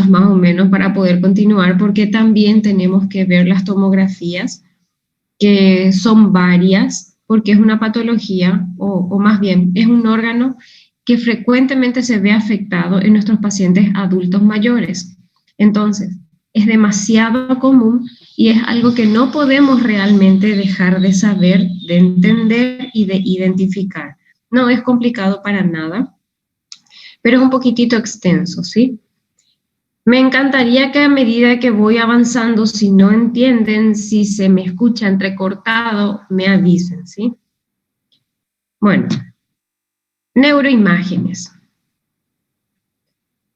minutos más o menos para poder continuar, porque también tenemos que ver las tomografías, que son varias, porque es una patología, o más bien, es un órgano que frecuentemente se ve afectado en nuestros pacientes adultos mayores. Entonces, es demasiado común y es algo que no podemos realmente dejar de saber, de entender y de identificar. No es complicado para nada, pero es un poquitito extenso, ¿sí? Me encantaría que a medida que voy avanzando, si no entienden, si se me escucha entrecortado, me avisen, ¿sí? Bueno, neuroimágenes.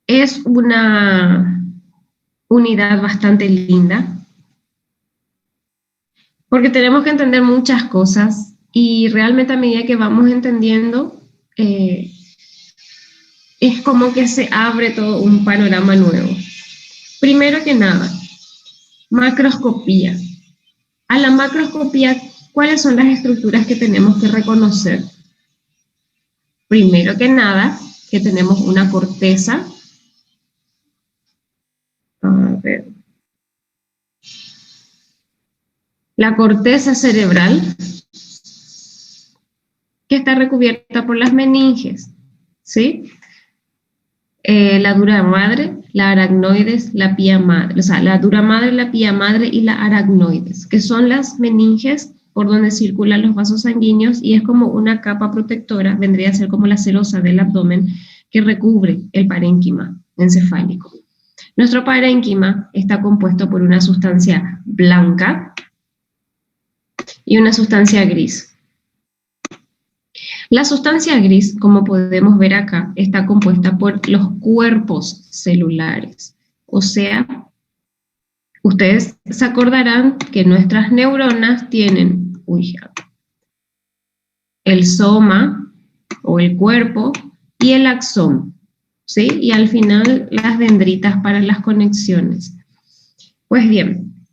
Es una unidad bastante linda, porque tenemos que entender muchas cosas y realmente a medida que vamos entendiendo, es como que se abre todo un panorama nuevo. Primero que nada, macroscopía. A la macroscopía, ¿cuáles son las estructuras que tenemos que reconocer? Primero que nada, que tenemos una corteza. A ver. La corteza cerebral, que está recubierta por las meninges, ¿sí? La dura madre, la aracnoides, la pía madre, o sea, la dura madre, la pía madre y la aracnoides, que son las meninges por donde circulan los vasos sanguíneos y es como una capa protectora, vendría a ser como la serosa del abdomen que recubre el parénquima encefálico. Nuestro parénquima está compuesto por una sustancia blanca y una sustancia gris. La sustancia gris, como podemos ver acá, está compuesta por los cuerpos celulares. O sea, ustedes se acordarán que nuestras neuronas tienen el soma o el cuerpo y el axón, ¿sí? Y al final las dendritas para las conexiones. Pues bien,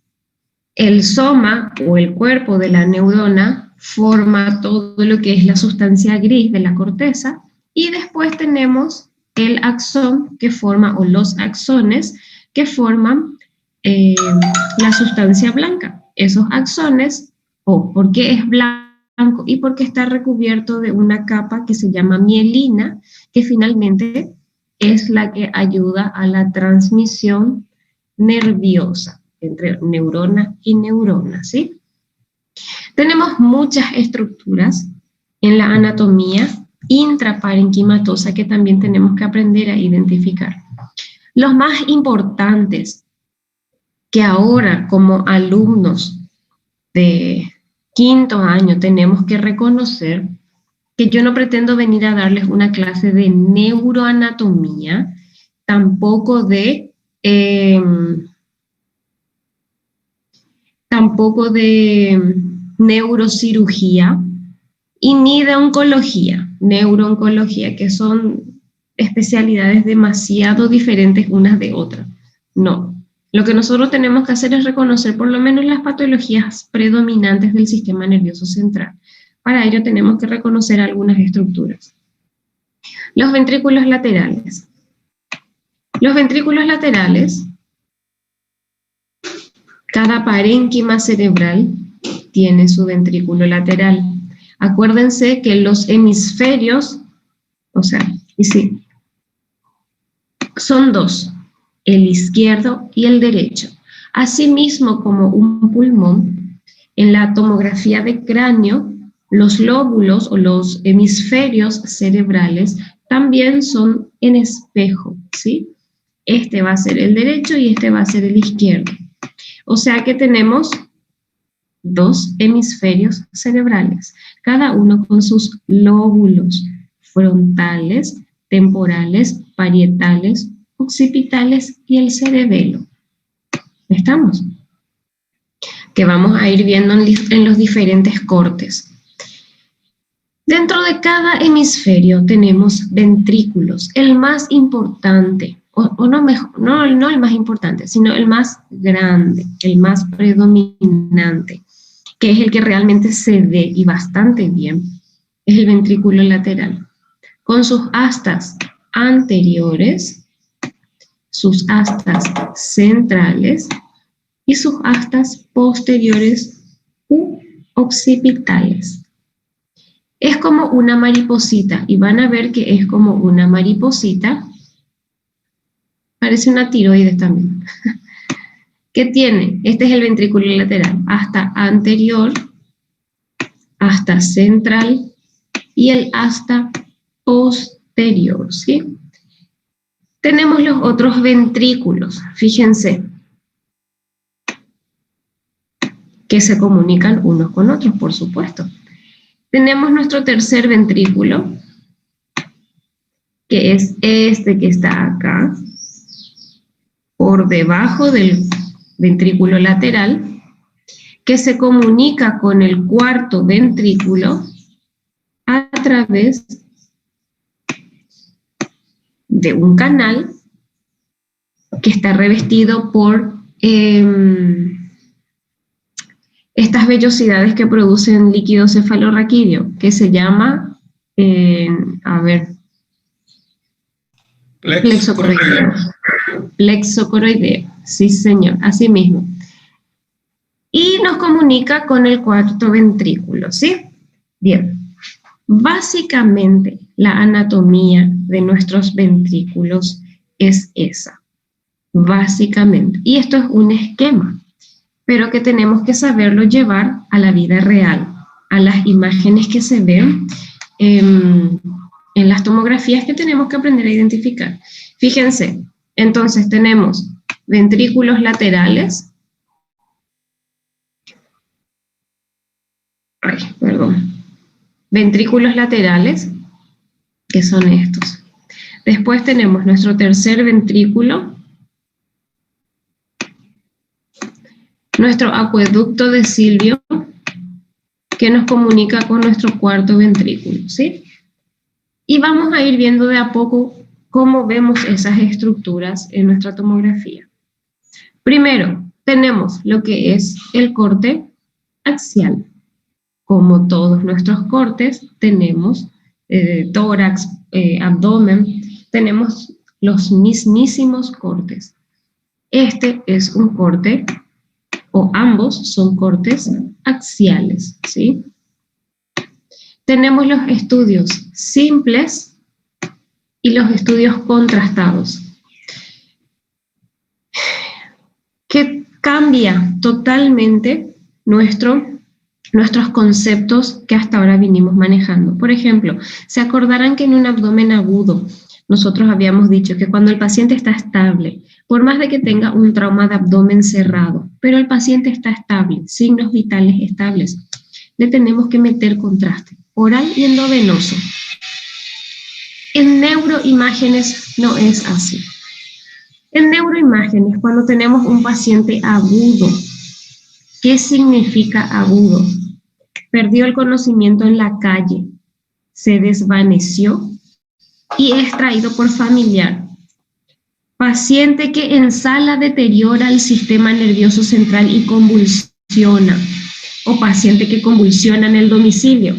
el soma o el cuerpo de la neurona forma todo lo que es la sustancia gris de la corteza y después tenemos el axón que forma, o los axones que forman la sustancia blanca. Esos axones, ¿por qué es blanco? Y porque está recubierto de una capa que se llama mielina, que finalmente es la que ayuda a la transmisión nerviosa entre neurona y neurona, ¿sí? Tenemos muchas estructuras en la anatomía intraparenquimatosa que también tenemos que aprender a identificar. Los más importantes que ahora como alumnos de quinto año tenemos que reconocer, que yo no pretendo venir a darles una clase de neuroanatomía, tampoco de neurocirugía y ni de oncología, neurooncología, que son especialidades demasiado diferentes unas de otras. No, lo que nosotros tenemos que hacer es reconocer por lo menos las patologías predominantes del sistema nervioso central. Para ello tenemos que reconocer algunas estructuras. Los ventrículos laterales. Los ventrículos laterales, cada parénquima cerebral tiene su ventrículo lateral. Acuérdense que los hemisferios, son dos, el izquierdo y el derecho. Asimismo, como un pulmón, en la tomografía de cráneo, los lóbulos o los hemisferios cerebrales también son en espejo, ¿sí? Este va a ser el derecho y este va a ser el izquierdo. O sea que tenemos dos hemisferios cerebrales, cada uno con sus lóbulos frontales, temporales, parietales, occipitales y el cerebelo. ¿Estamos? Que vamos a ir viendo en los diferentes cortes. Dentro de cada hemisferio tenemos ventrículos, el más importante, no el más importante, sino el más grande, el más predominante, que es el que realmente se ve y bastante bien, es el ventrículo lateral, con sus astas anteriores, sus astas centrales y sus astas posteriores u occipitales. Es como una mariposita, y van a ver que es como una mariposita, parece una tiroides también. ¿Qué tiene? Este es el ventrículo lateral, asta anterior, asta central y el asta posterior, ¿sí? Tenemos los otros ventrículos, fíjense, que se comunican unos con otros, por supuesto. Tenemos nuestro tercer ventrículo, que es este que está acá, por debajo del ventrículo lateral, que se comunica con el cuarto ventrículo a través de un canal que está revestido por estas vellosidades que producen líquido cefalorraquídeo, que se llama, plexo coroideo. Plexo coroideo, sí señor, así mismo. Y nos comunica con el cuarto ventrículo, ¿sí? Bien, básicamente la anatomía de nuestros ventrículos es esa, básicamente. Y esto es un esquema, pero que tenemos que saberlo llevar a la vida real, a las imágenes que se ven en las tomografías que tenemos que aprender a identificar. Fíjense, entonces tenemos ventrículos laterales, ventrículos laterales, que son estos. Después tenemos nuestro tercer ventrículo, nuestro acueducto de Silvio, que nos comunica con nuestro cuarto ventrículo, ¿sí? Y vamos a ir viendo de a poco cómo vemos esas estructuras en nuestra tomografía. Primero, tenemos lo que es el corte axial. Como todos nuestros cortes, tenemos tórax, abdomen, tenemos los mismísimos cortes. Este es un corte, o ambos son cortes axiales, ¿sí? Tenemos los estudios simples y los estudios contrastados, que cambia totalmente nuestros conceptos que hasta ahora vinimos manejando. Por ejemplo, se acordarán que en un abdomen agudo nosotros habíamos dicho que cuando el paciente está estable, por más de que tenga un trauma de abdomen cerrado, pero el paciente está estable, signos vitales estables, le tenemos que meter contraste oral y endovenoso. En neuroimágenes no es así. En neuroimágenes, cuando tenemos un paciente agudo, ¿qué significa agudo? Perdió el conocimiento en la calle, se desvaneció y es traído por familiar. Paciente que en sala deteriora el sistema nervioso central y convulsiona, o paciente que convulsiona en el domicilio.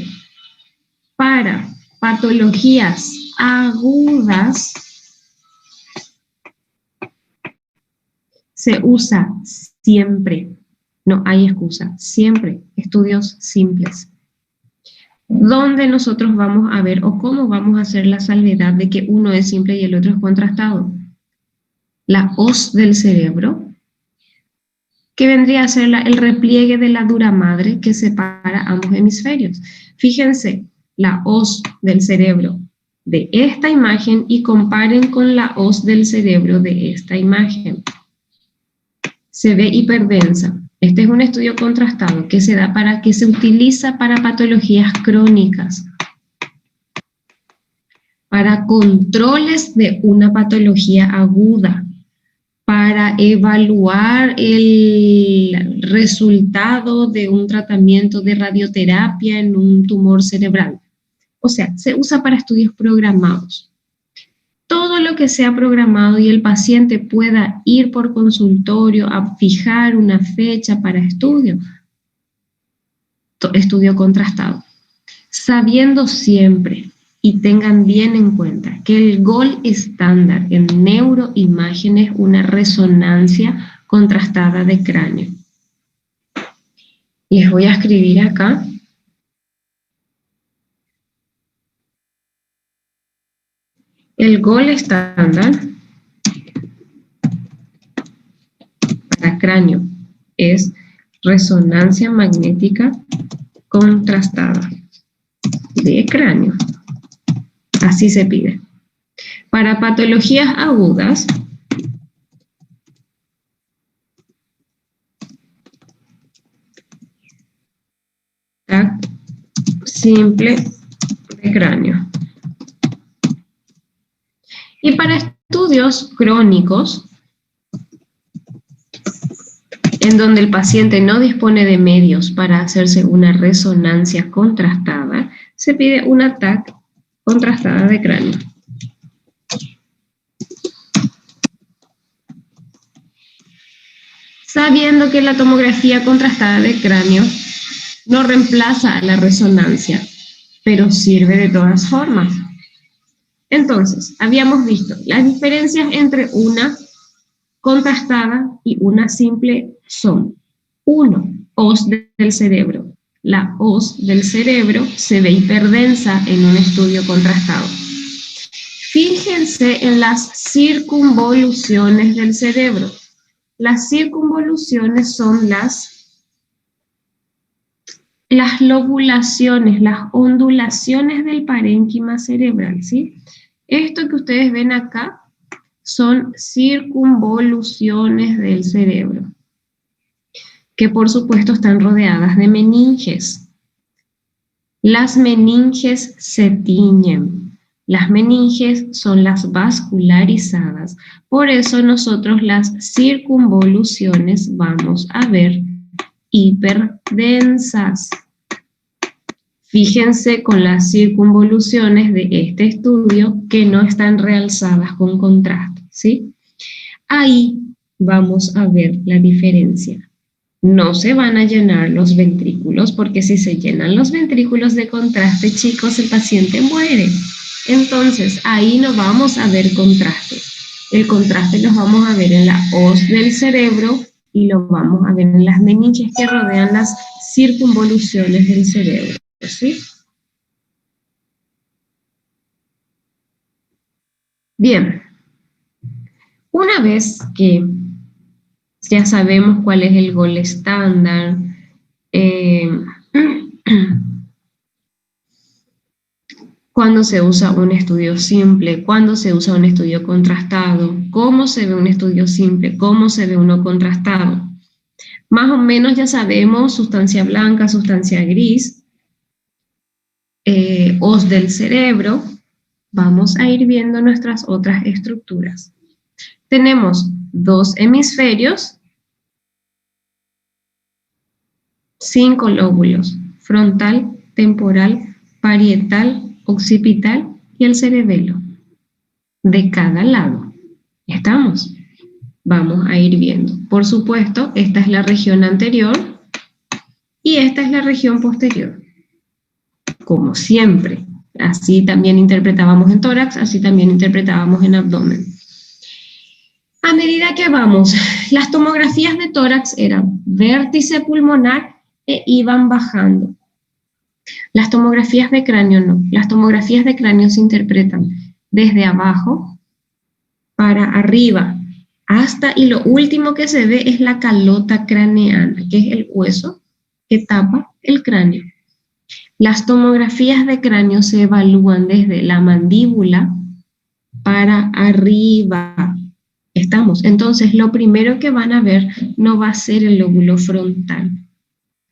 Para patologías agudas se usa siempre, no hay excusa, siempre estudios simples, donde nosotros vamos a ver o cómo vamos a hacer la salvedad de que uno es simple y el otro es contrastado. La hoz del cerebro, que vendría a ser el repliegue de la dura madre que separa ambos hemisferios. Fíjense, la hoz del cerebro de esta imagen y comparen con la hoz del cerebro de esta imagen. Se ve hiperdensa. Este es un estudio contrastado que se utiliza para patologías crónicas, para controles de una patología aguda, para evaluar el resultado de un tratamiento de radioterapia en un tumor cerebral. O sea, se usa para estudios programados. Todo lo que sea programado y el paciente pueda ir por consultorio a fijar una fecha para estudio contrastado. Sabiendo siempre y tengan bien en cuenta que el gold estándar en neuroimagen es una resonancia contrastada de cráneo. Les voy a escribir acá. El gold estándar para cráneo es resonancia magnética contrastada de cráneo. Así se pide. Para patologías agudas, TAC simple de cráneo. Y para estudios crónicos, en donde el paciente no dispone de medios para hacerse una resonancia contrastada, se pide una TAC contrastada de cráneo. Sabiendo que la tomografía contrastada de cráneo no reemplaza a la resonancia, pero sirve de todas formas. Entonces, habíamos visto las diferencias entre una contrastada y una simple son: 1, hoz del cerebro. La hoz del cerebro se ve hiperdensa en un estudio contrastado. Fíjense en las circunvoluciones del cerebro. Las circunvoluciones son las lobulaciones, las ondulaciones del parénquima cerebral, ¿sí? Esto que ustedes ven acá son circunvoluciones del cerebro, que por supuesto están rodeadas de meninges. Las meninges se tiñen. Las meninges son las vascularizadas. Por eso nosotros las circunvoluciones vamos a ver hiperdensas. Fíjense con las circunvoluciones de este estudio que no están realzadas con contraste, ¿sí? Ahí vamos a ver la diferencia. No se van a llenar los ventrículos, porque si se llenan los ventrículos de contraste, chicos, el paciente muere. Entonces, ahí no vamos a ver contraste. El contraste lo vamos a ver en la hoz del cerebro y lo vamos a ver en las meninges que rodean las circunvoluciones del cerebro, ¿sí? Bien. Una vez que ya sabemos cuál es el gold estándar, cuándo se usa un estudio simple, cuándo se usa un estudio contrastado, cómo se ve un estudio simple, cómo se ve uno contrastado. Más o menos ya sabemos sustancia blanca, sustancia gris, hoz del cerebro. Vamos a ir viendo nuestras otras estructuras. Tenemos 2 hemisferios, 5 lóbulos: frontal, temporal, parietal, occipital y el cerebelo. De cada lado. ¿Estamos? Vamos a ir viendo. Por supuesto, esta es la región anterior y esta es la región posterior. Como siempre. Así también interpretábamos en tórax, así también interpretábamos en abdomen. A medida que vamos, las tomografías de tórax eran vértice pulmonar e iban bajando. Las tomografías de cráneo no. Las tomografías de cráneo se interpretan desde abajo para arriba, hasta, y lo último que se ve es la calota craneana, que es el hueso que tapa el cráneo. Las tomografías de cráneo se evalúan desde la mandíbula para arriba. ¿Estamos? Entonces, lo primero que van a ver no va a ser el lóbulo frontal.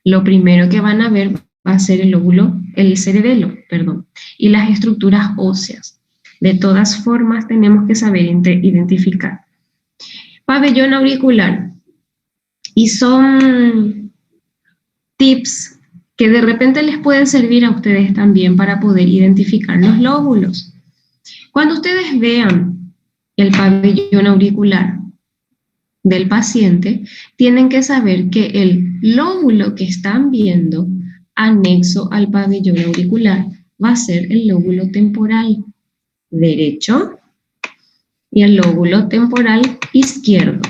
Lo primero que van a ver va a ser el cerebelo, perdón, y las estructuras óseas. De todas formas, tenemos que saber identificar. Pabellón auricular. Y son tips que de repente les pueden servir a ustedes también para poder identificar los lóbulos. Cuando ustedes vean el pabellón auricular del paciente, tienen que saber que el lóbulo que están viendo anexo al pabellón auricular va a ser el lóbulo temporal derecho y el lóbulo temporal izquierdo.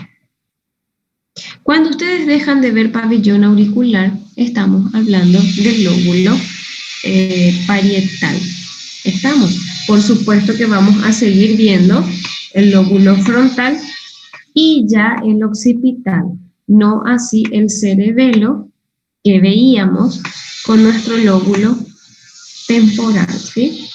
Cuando ustedes dejan de ver pabellón auricular, estamos hablando del lóbulo parietal. ¿Estamos? Por supuesto que vamos a seguir viendo el lóbulo frontal y ya el occipital, no así el cerebelo que veíamos con nuestro lóbulo temporal, ¿sí?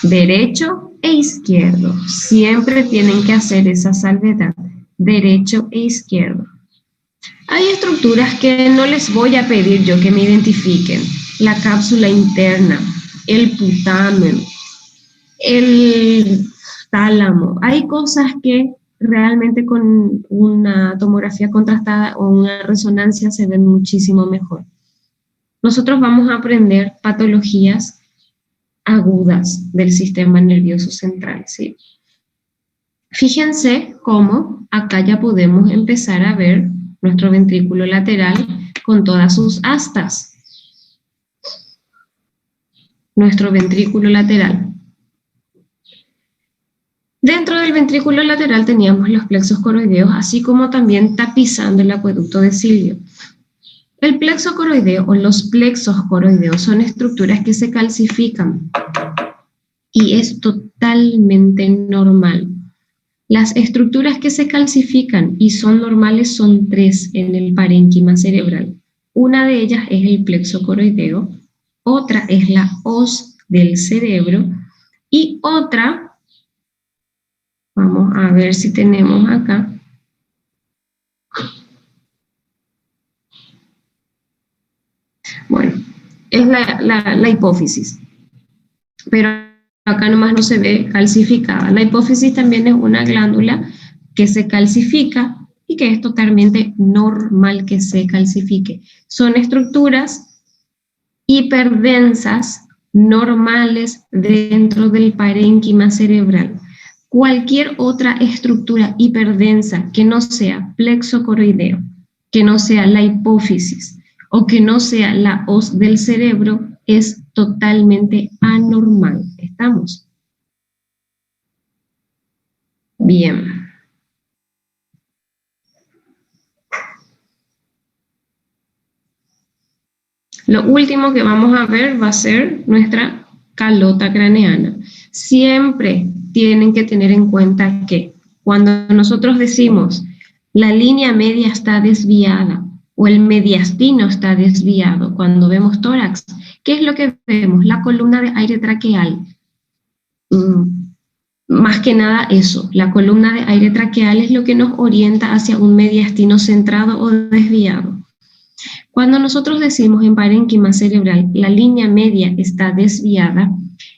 Derecho e izquierdo, siempre tienen que hacer esa salvedad, derecho e izquierdo. Hay estructuras que no les voy a pedir yo que me identifiquen, la cápsula interna, el putamen, el tálamo. Hay cosas que realmente con una tomografía contrastada o una resonancia se ven muchísimo mejor. Nosotros vamos a aprender patologías agudas del sistema nervioso central, ¿sí? Fíjense cómo acá ya podemos empezar a ver nuestro ventrículo lateral con todas sus astas. Nuestro ventrículo lateral. Dentro del ventrículo lateral teníamos los plexos coroideos, así como también tapizando el acueducto de Silvio. El plexo coroideo o los plexos coroideos son estructuras que se calcifican y es totalmente normal. Las estructuras que se calcifican y son normales son 3 en el parénquima cerebral. Una de ellas es el plexo coroideo, otra es la hoz del cerebro y otra, vamos a ver si tenemos acá, bueno, es la hipófisis, pero acá nomás no se ve calcificada. La hipófisis también es una glándula que se calcifica y que es totalmente normal que se calcifique. Son estructuras hiperdensas normales dentro del parénquima cerebral. Cualquier otra estructura hiperdensa que no sea plexo coroideo, que no sea la hipófisis o que no sea la hoz del cerebro es totalmente anormal. ¿Estamos? Bien. Lo último que vamos a ver va a ser nuestra calota craneana. Siempre tienen que tener en cuenta que cuando nosotros decimos la línea media está desviada o el mediastino está desviado, cuando vemos tórax, ¿qué es lo que vemos? La columna de aire traqueal. Más que nada eso, la columna de aire traqueal es lo que nos orienta hacia un mediastino centrado o desviado. Cuando nosotros decimos en parénquima cerebral la línea media está desviada,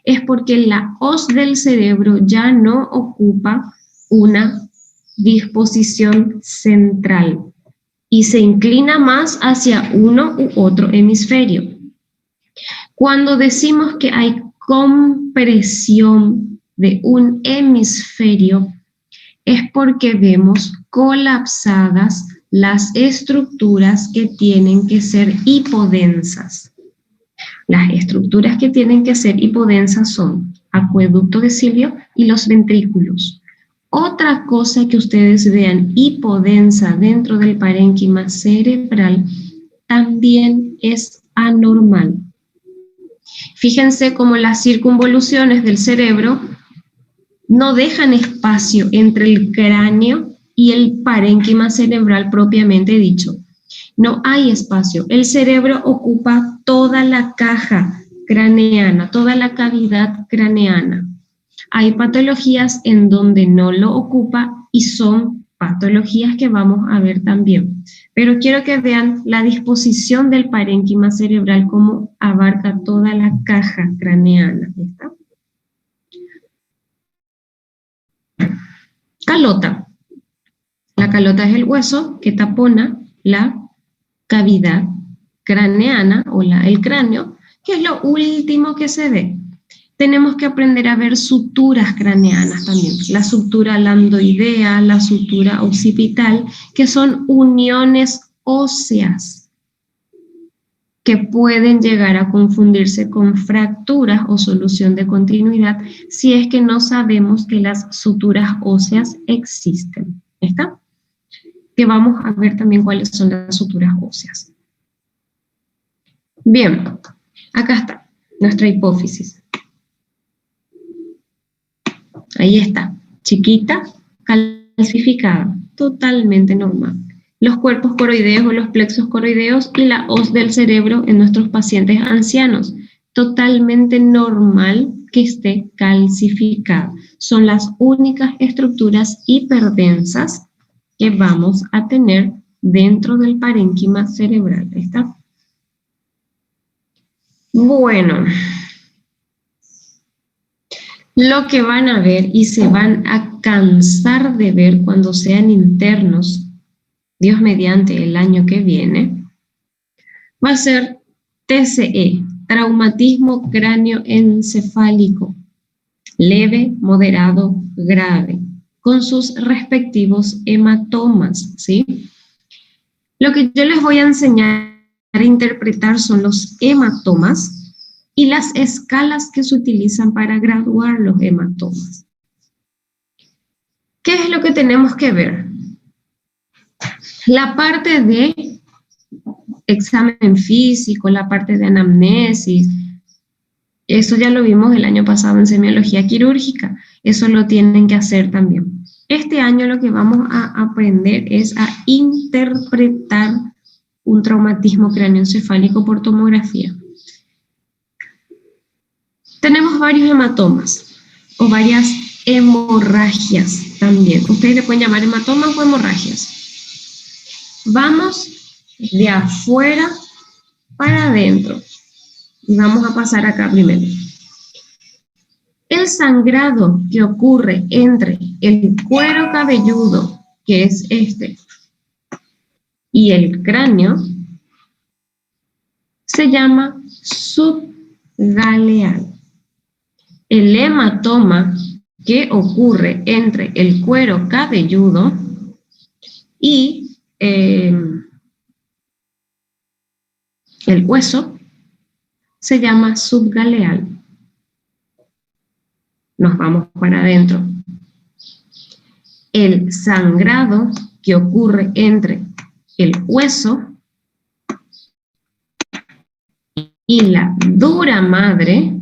es porque la hoz del cerebro ya no ocupa una disposición central y se inclina más hacia uno u otro hemisferio. Cuando decimos que hay compresión de un hemisferio, es porque vemos colapsadas las estructuras que tienen que ser hipodensas. Las estructuras que tienen que ser hipodensas son acueducto de Silvio y los ventrículos. Otra cosa que ustedes vean hipodensa dentro del parénquima cerebral también es anormal. Fíjense cómo las circunvoluciones del cerebro no dejan espacio entre el cráneo y el parénquima cerebral propiamente dicho. No hay espacio. El cerebro ocupa toda la caja craneana, toda la cavidad craneana. Hay patologías en donde no lo ocupa y son patologías que vamos a ver también. Pero quiero que vean la disposición del parénquima cerebral, cómo abarca toda la caja craneana. ¿Está? Calota. La calota es el hueso que tapona la cavidad craneana o el cráneo, que es lo último que se ve. Tenemos que aprender a ver suturas craneanas también, la sutura lambdoidea, la sutura occipital, que son uniones óseas. que pueden llegar a confundirse con fracturas o solución de continuidad si es que no sabemos que las suturas óseas existen. ¿Está? Que vamos a ver también cuáles son las suturas óseas. Bien, acá está nuestra hipófisis. Ahí está, chiquita, calcificada, totalmente normal. Los cuerpos coroideos o los plexos coroideos y la hoz del cerebro en nuestros pacientes ancianos. Totalmente normal que esté calcificada. Son las únicas estructuras hiperdensas que vamos a tener dentro del parénquima cerebral. ¿Está? Bueno, lo que van a ver y se van a cansar de ver cuando sean internos, Dios mediante el año que viene, va a ser TCE, traumatismo cráneoencefálico, leve, moderado, grave, con sus respectivos hematomas, ¿sí? Lo que yo les voy a enseñar a interpretar son los hematomas y las escalas que se utilizan para graduar los hematomas. ¿Qué es lo que tenemos que ver? La parte de examen físico, la parte de anamnesis, eso ya lo vimos el año pasado en semiología quirúrgica, eso lo tienen que hacer también. Este año lo que vamos a aprender es a interpretar un traumatismo cráneoencefálico por tomografía. Tenemos varios hematomas o varias hemorragias también. Ustedes le pueden llamar hematomas o hemorragias. Vamos de afuera para adentro. Y vamos a pasar acá primero. El sangrado que ocurre entre el cuero cabelludo, que es este, y el cráneo, se llama subgaleal. El hematoma que ocurre entre el cuero cabelludo y el hueso se llama subgaleal. Nos vamos para adentro. El sangrado que ocurre entre el hueso y la dura madre,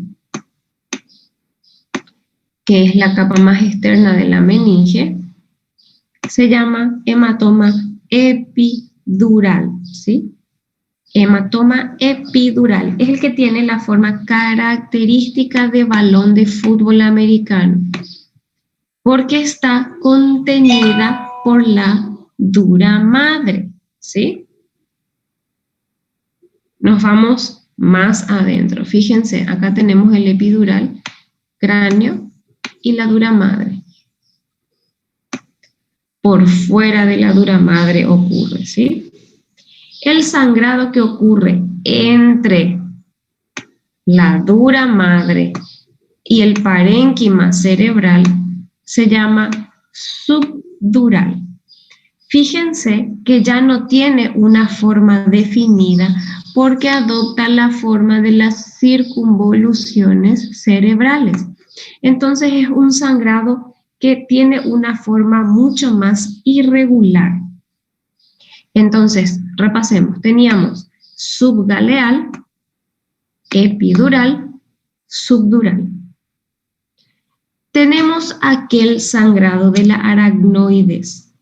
que es la capa más externa de la meninge, se llama hematoma epidural, ¿sí? Hematoma epidural es el que tiene la forma característica de balón de fútbol americano, porque está contenida por la dura madre, ¿sí? Nos vamos más adentro. Fíjense, acá tenemos el epidural, cráneo y la dura madre. Por fuera de la dura madre ocurre, ¿sí? El sangrado que ocurre entre la dura madre y el parénquima cerebral se llama subdural. Fíjense que ya no tiene una forma definida porque adopta la forma de las circunvoluciones cerebrales. Entonces es un sangrado que tiene una forma mucho más irregular. Entonces, repasemos. Teníamos subgaleal, epidural, subdural. Tenemos aquel sangrado de la aracnoides,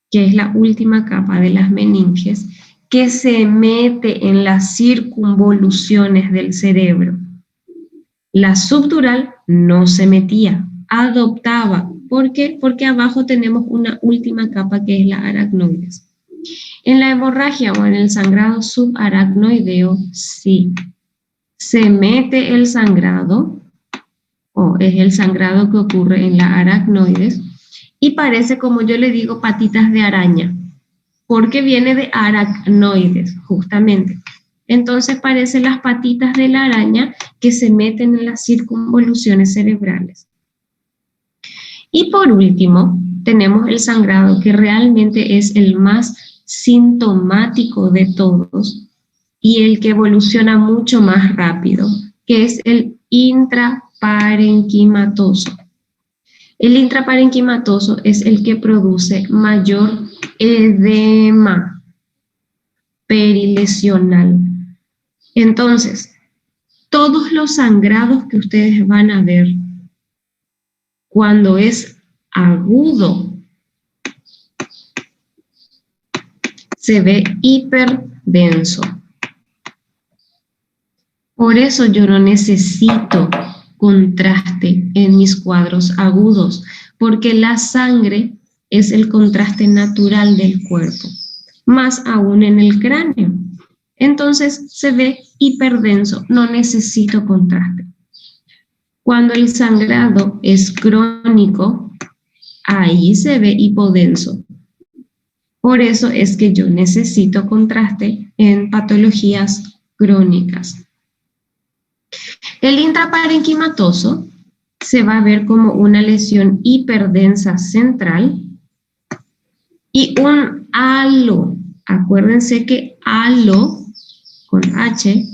que es la última capa de las meninges, que se mete en las circunvoluciones del cerebro. La subdural no se metía, adoptaba. ¿Por qué? Porque abajo tenemos una última capa que es la aracnoides. En la hemorragia o en el sangrado subaracnoideo, sí. Se mete el sangrado, o es el sangrado que ocurre en la aracnoides, y parece, como yo le digo, patitas de araña, porque viene de aracnoides, justamente. Entonces parecen las patitas de la araña que se meten en las circunvoluciones cerebrales. Y por último, tenemos el sangrado que realmente es el más sintomático de todos, y el que evoluciona mucho más rápido, que es el intraparenquimatoso. El intraparenquimatoso es el que produce mayor edema perilesional. Entonces, todos los sangrados que ustedes van a ver cuando es agudo, se ve hiperdenso. Por eso yo no necesito contraste en mis cuadros agudos, porque la sangre es el contraste natural del cuerpo, más aún en el cráneo. Entonces se ve hiperdenso, no necesito contraste. Cuando el sangrado es crónico, ahí se ve hipodenso. Por eso es que yo necesito contraste en patologías crónicas. El intraparenquimatoso se va a ver como una lesión hiperdensa central y un halo. Acuérdense que halo, con H,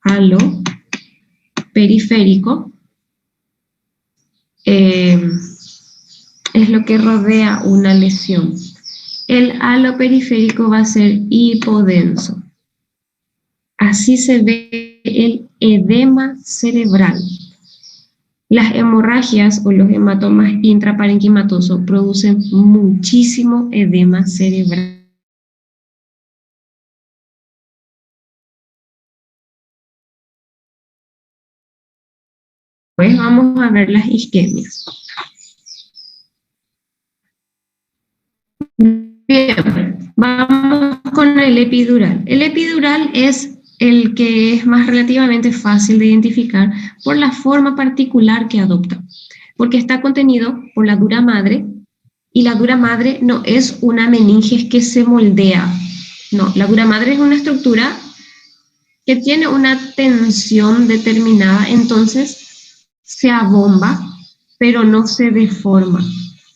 halo periférico, es lo que rodea una lesión. El halo periférico va a ser hipodenso. Así se ve el edema cerebral. Las hemorragias o los hematomas intraparenquimatosos producen muchísimo edema cerebral. Pues vamos a ver las isquemias. Bien, vamos con el epidural. El epidural es el que es más relativamente fácil de identificar por la forma particular que adopta, porque está contenido por la dura madre, y la dura madre no es una meninge que se moldea, no, la dura madre es una estructura que tiene una tensión determinada, entonces se abomba, pero no se deforma.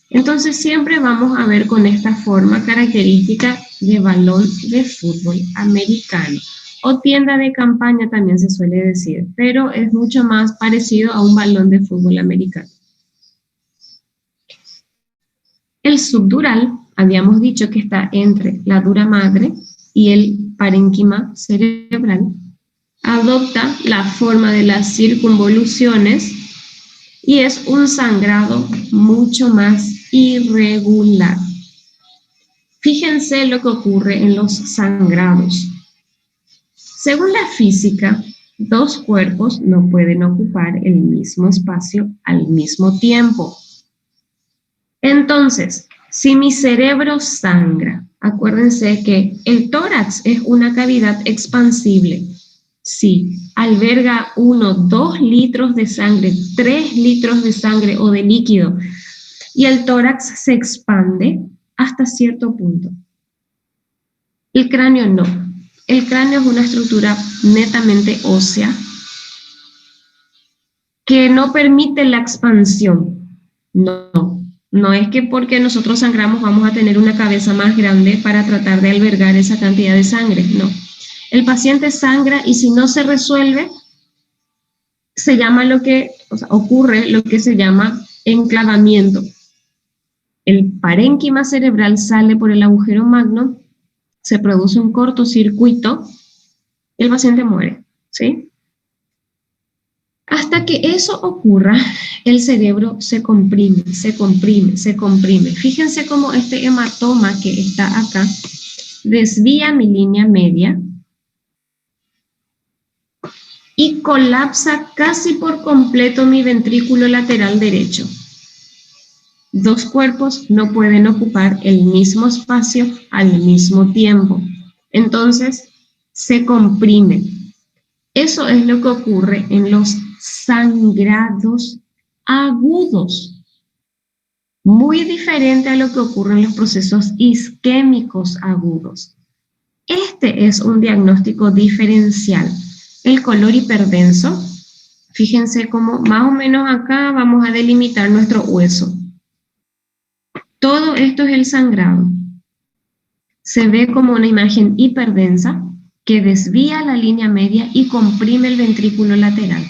Entonces siempre vamos a ver con esta forma característica de balón de fútbol americano, o tienda de campaña también se suele decir, pero es mucho más parecido a un balón de fútbol americano. El subdural, habíamos dicho que está entre la dura madre y el parénquima cerebral, adopta la forma de las circunvoluciones y es un sangrado mucho más irregular. Fíjense lo que ocurre en los sangrados. Según la física, dos cuerpos no pueden ocupar el mismo espacio al mismo tiempo. Entonces, si mi cerebro sangra, acuérdense que el tórax es una cavidad expansible. Si alberga 1, 2 litros de sangre, 3 litros de sangre o de líquido, y el tórax se expande hasta cierto punto. El cráneo no. El cráneo es una estructura netamente ósea que no permite la expansión. No es que porque nosotros sangramos vamos a tener una cabeza más grande para tratar de albergar esa cantidad de sangre, no. El paciente sangra y si no se resuelve, se llama ocurre lo que se llama enclavamiento. El parénquima cerebral sale por el agujero magno, se produce un cortocircuito y el paciente muere, ¿sí? Hasta que eso ocurra, el cerebro se comprime, se comprime, se comprime. Fíjense cómo este hematoma que está acá desvía mi línea media y colapsa casi por completo mi ventrículo lateral derecho. Dos cuerpos no pueden ocupar el mismo espacio al mismo tiempo. Entonces, se comprime. Eso es lo que ocurre en los sangrados agudos. Muy diferente a lo que ocurre en los procesos isquémicos agudos. Este es un diagnóstico diferencial. El color hiperdenso, fíjense cómo más o menos acá vamos a delimitar nuestro hueso. Todo esto es el sangrado. se ve como una imagen hiperdensa que desvía la línea media y comprime el ventrículo lateral.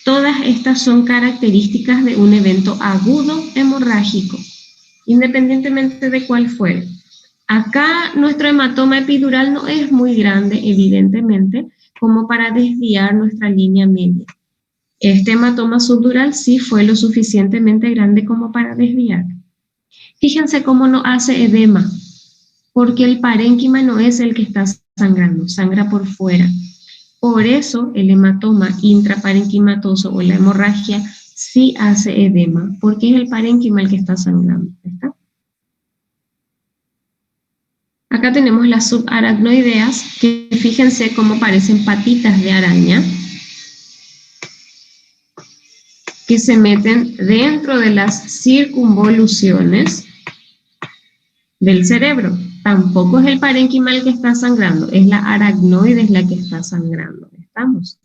Todas estas son características de un evento agudo hemorrágico, independientemente de cuál fuere. Acá nuestro hematoma epidural no es muy grande, evidentemente, como para desviar nuestra línea media. Este hematoma subdural sí fue lo suficientemente grande como para desviar. Fíjense cómo no hace edema, porque el parénquima no es el que está sangrando, sangra por fuera. Por eso el hematoma intraparenquimatoso o la hemorragia sí hace edema, porque es el parénquima el que está sangrando. ¿Está? Acá tenemos las subaracnoideas, que fíjense cómo parecen patitas de araña, que se meten dentro de las circunvoluciones del cerebro. Tampoco es el parénquima el que está sangrando, es la aracnoides la que está sangrando. ¿Estamos?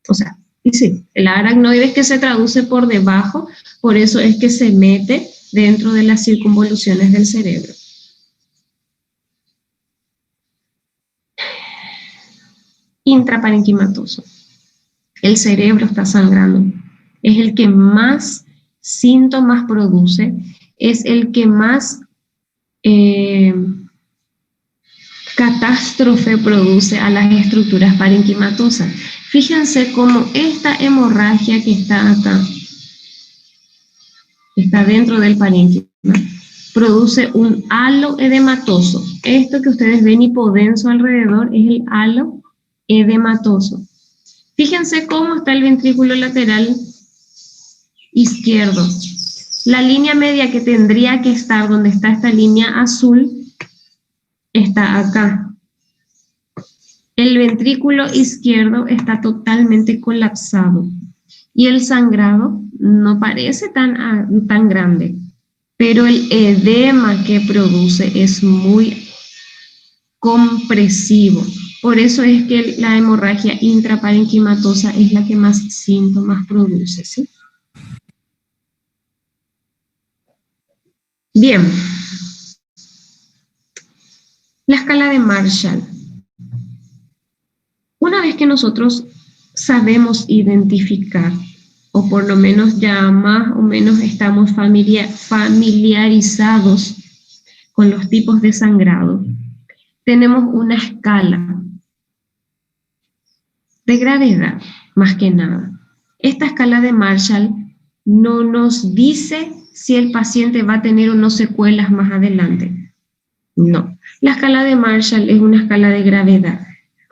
O sea, y sí, la aracnoides que se traduce por debajo, por eso es que se mete dentro de las circunvoluciones del cerebro. Intraparenquimatoso. El cerebro está sangrando. Es el que más síntomas produce, es el que más catástrofe produce a las estructuras parenquimatosas. Fíjense cómo esta hemorragia que está acá, está dentro del parénquima, produce un halo edematoso. Esto que ustedes ven hipodenso alrededor es el halo edematoso. Fíjense cómo está el ventrículo lateral izquierdo. La línea media que tendría que estar donde está esta línea azul está acá. El ventrículo izquierdo está totalmente colapsado y el sangrado no parece tan grande, pero el edema que produce es muy compresivo. Por eso es que la hemorragia intraparenquimatosa es la que más síntomas produce, ¿sí? Bien. La escala de Marshall. Una vez que nosotros sabemos identificar, o por lo menos ya más o menos estamos familiarizados con los tipos de sangrado, tenemos una escala de gravedad, más que nada. Esta escala de Marshall no nos dice si el paciente va a tener o no secuelas más adelante. No. La escala de Marshall es una escala de gravedad,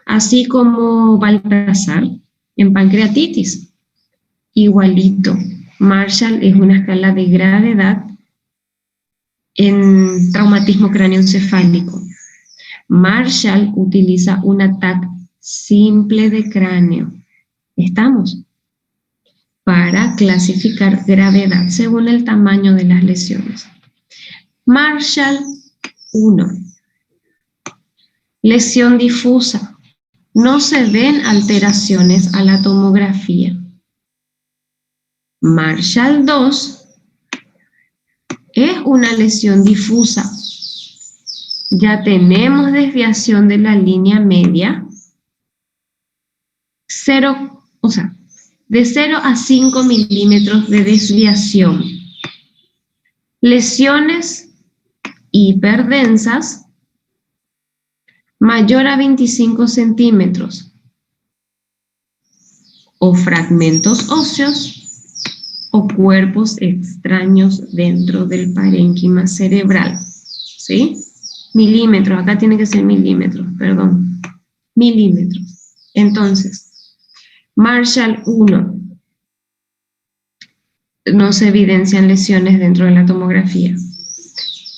así como Baltasar en pancreatitis. Igualito, Marshall es una escala de gravedad en traumatismo cráneoencefálico. Marshall utiliza un ataque simple de cráneo. ¿Estamos? Para clasificar gravedad según el tamaño de las lesiones. Marshall 1. Lesión difusa. No se ven alteraciones a la tomografía. Marshall 2 es una lesión difusa. Ya tenemos desviación de la línea media. De 0 a 5 milímetros de desviación. Lesiones hiperdensas mayor a 25 centímetros. O fragmentos óseos o cuerpos extraños dentro del parénquima cerebral. ¿Sí? Milímetros, acá tiene que ser milímetros, perdón. Milímetros. Entonces, Marshall 1. No se evidencian lesiones dentro de la tomografía.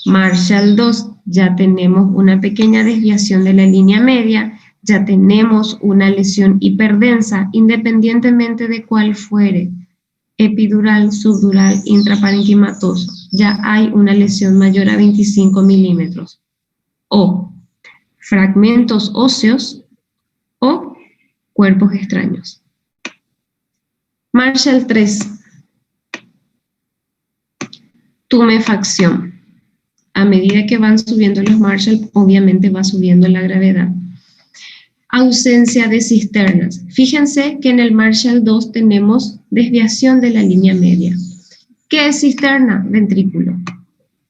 Marshall 2. Ya tenemos una pequeña desviación de la línea media. Ya tenemos una lesión hiperdensa, independientemente de cuál fuere. Epidural, subdural, intraparenquimatoso. Ya hay una lesión mayor a 25 milímetros. O fragmentos óseos o cuerpos extraños. Marshall 3. Tumefacción. A medida que van subiendo los Marshall, obviamente va subiendo la gravedad. Ausencia de cisternas. Fíjense que en el Marshall 2 tenemos desviación de la línea media. ¿Qué es cisterna? Ventrículo.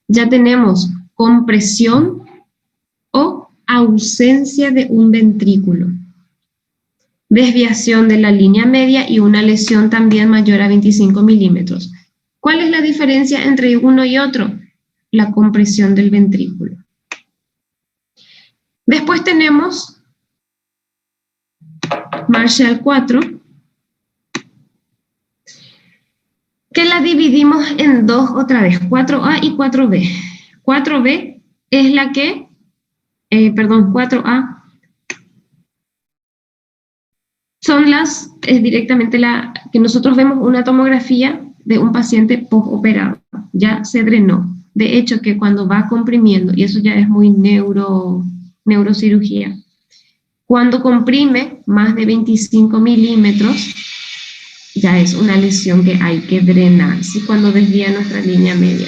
Ya tenemos compresión o ausencia de un ventrículo. Desviación de la línea media y una lesión también mayor a 25 milímetros. ¿Cuál es la diferencia entre uno y otro? La compresión del ventrículo. Después tenemos Marshall 4, que la dividimos en dos otra vez, 4A y 4B. 4B es la que, 4A son las, es directamente la que nosotros vemos una tomografía de un paciente postoperado, ya se drenó. De hecho, que cuando va comprimiendo, y eso ya es muy neurocirugía, cuando comprime más de 25 milímetros, ya es una lesión que hay que drenar, ¿sí? Cuando desvía nuestra línea media.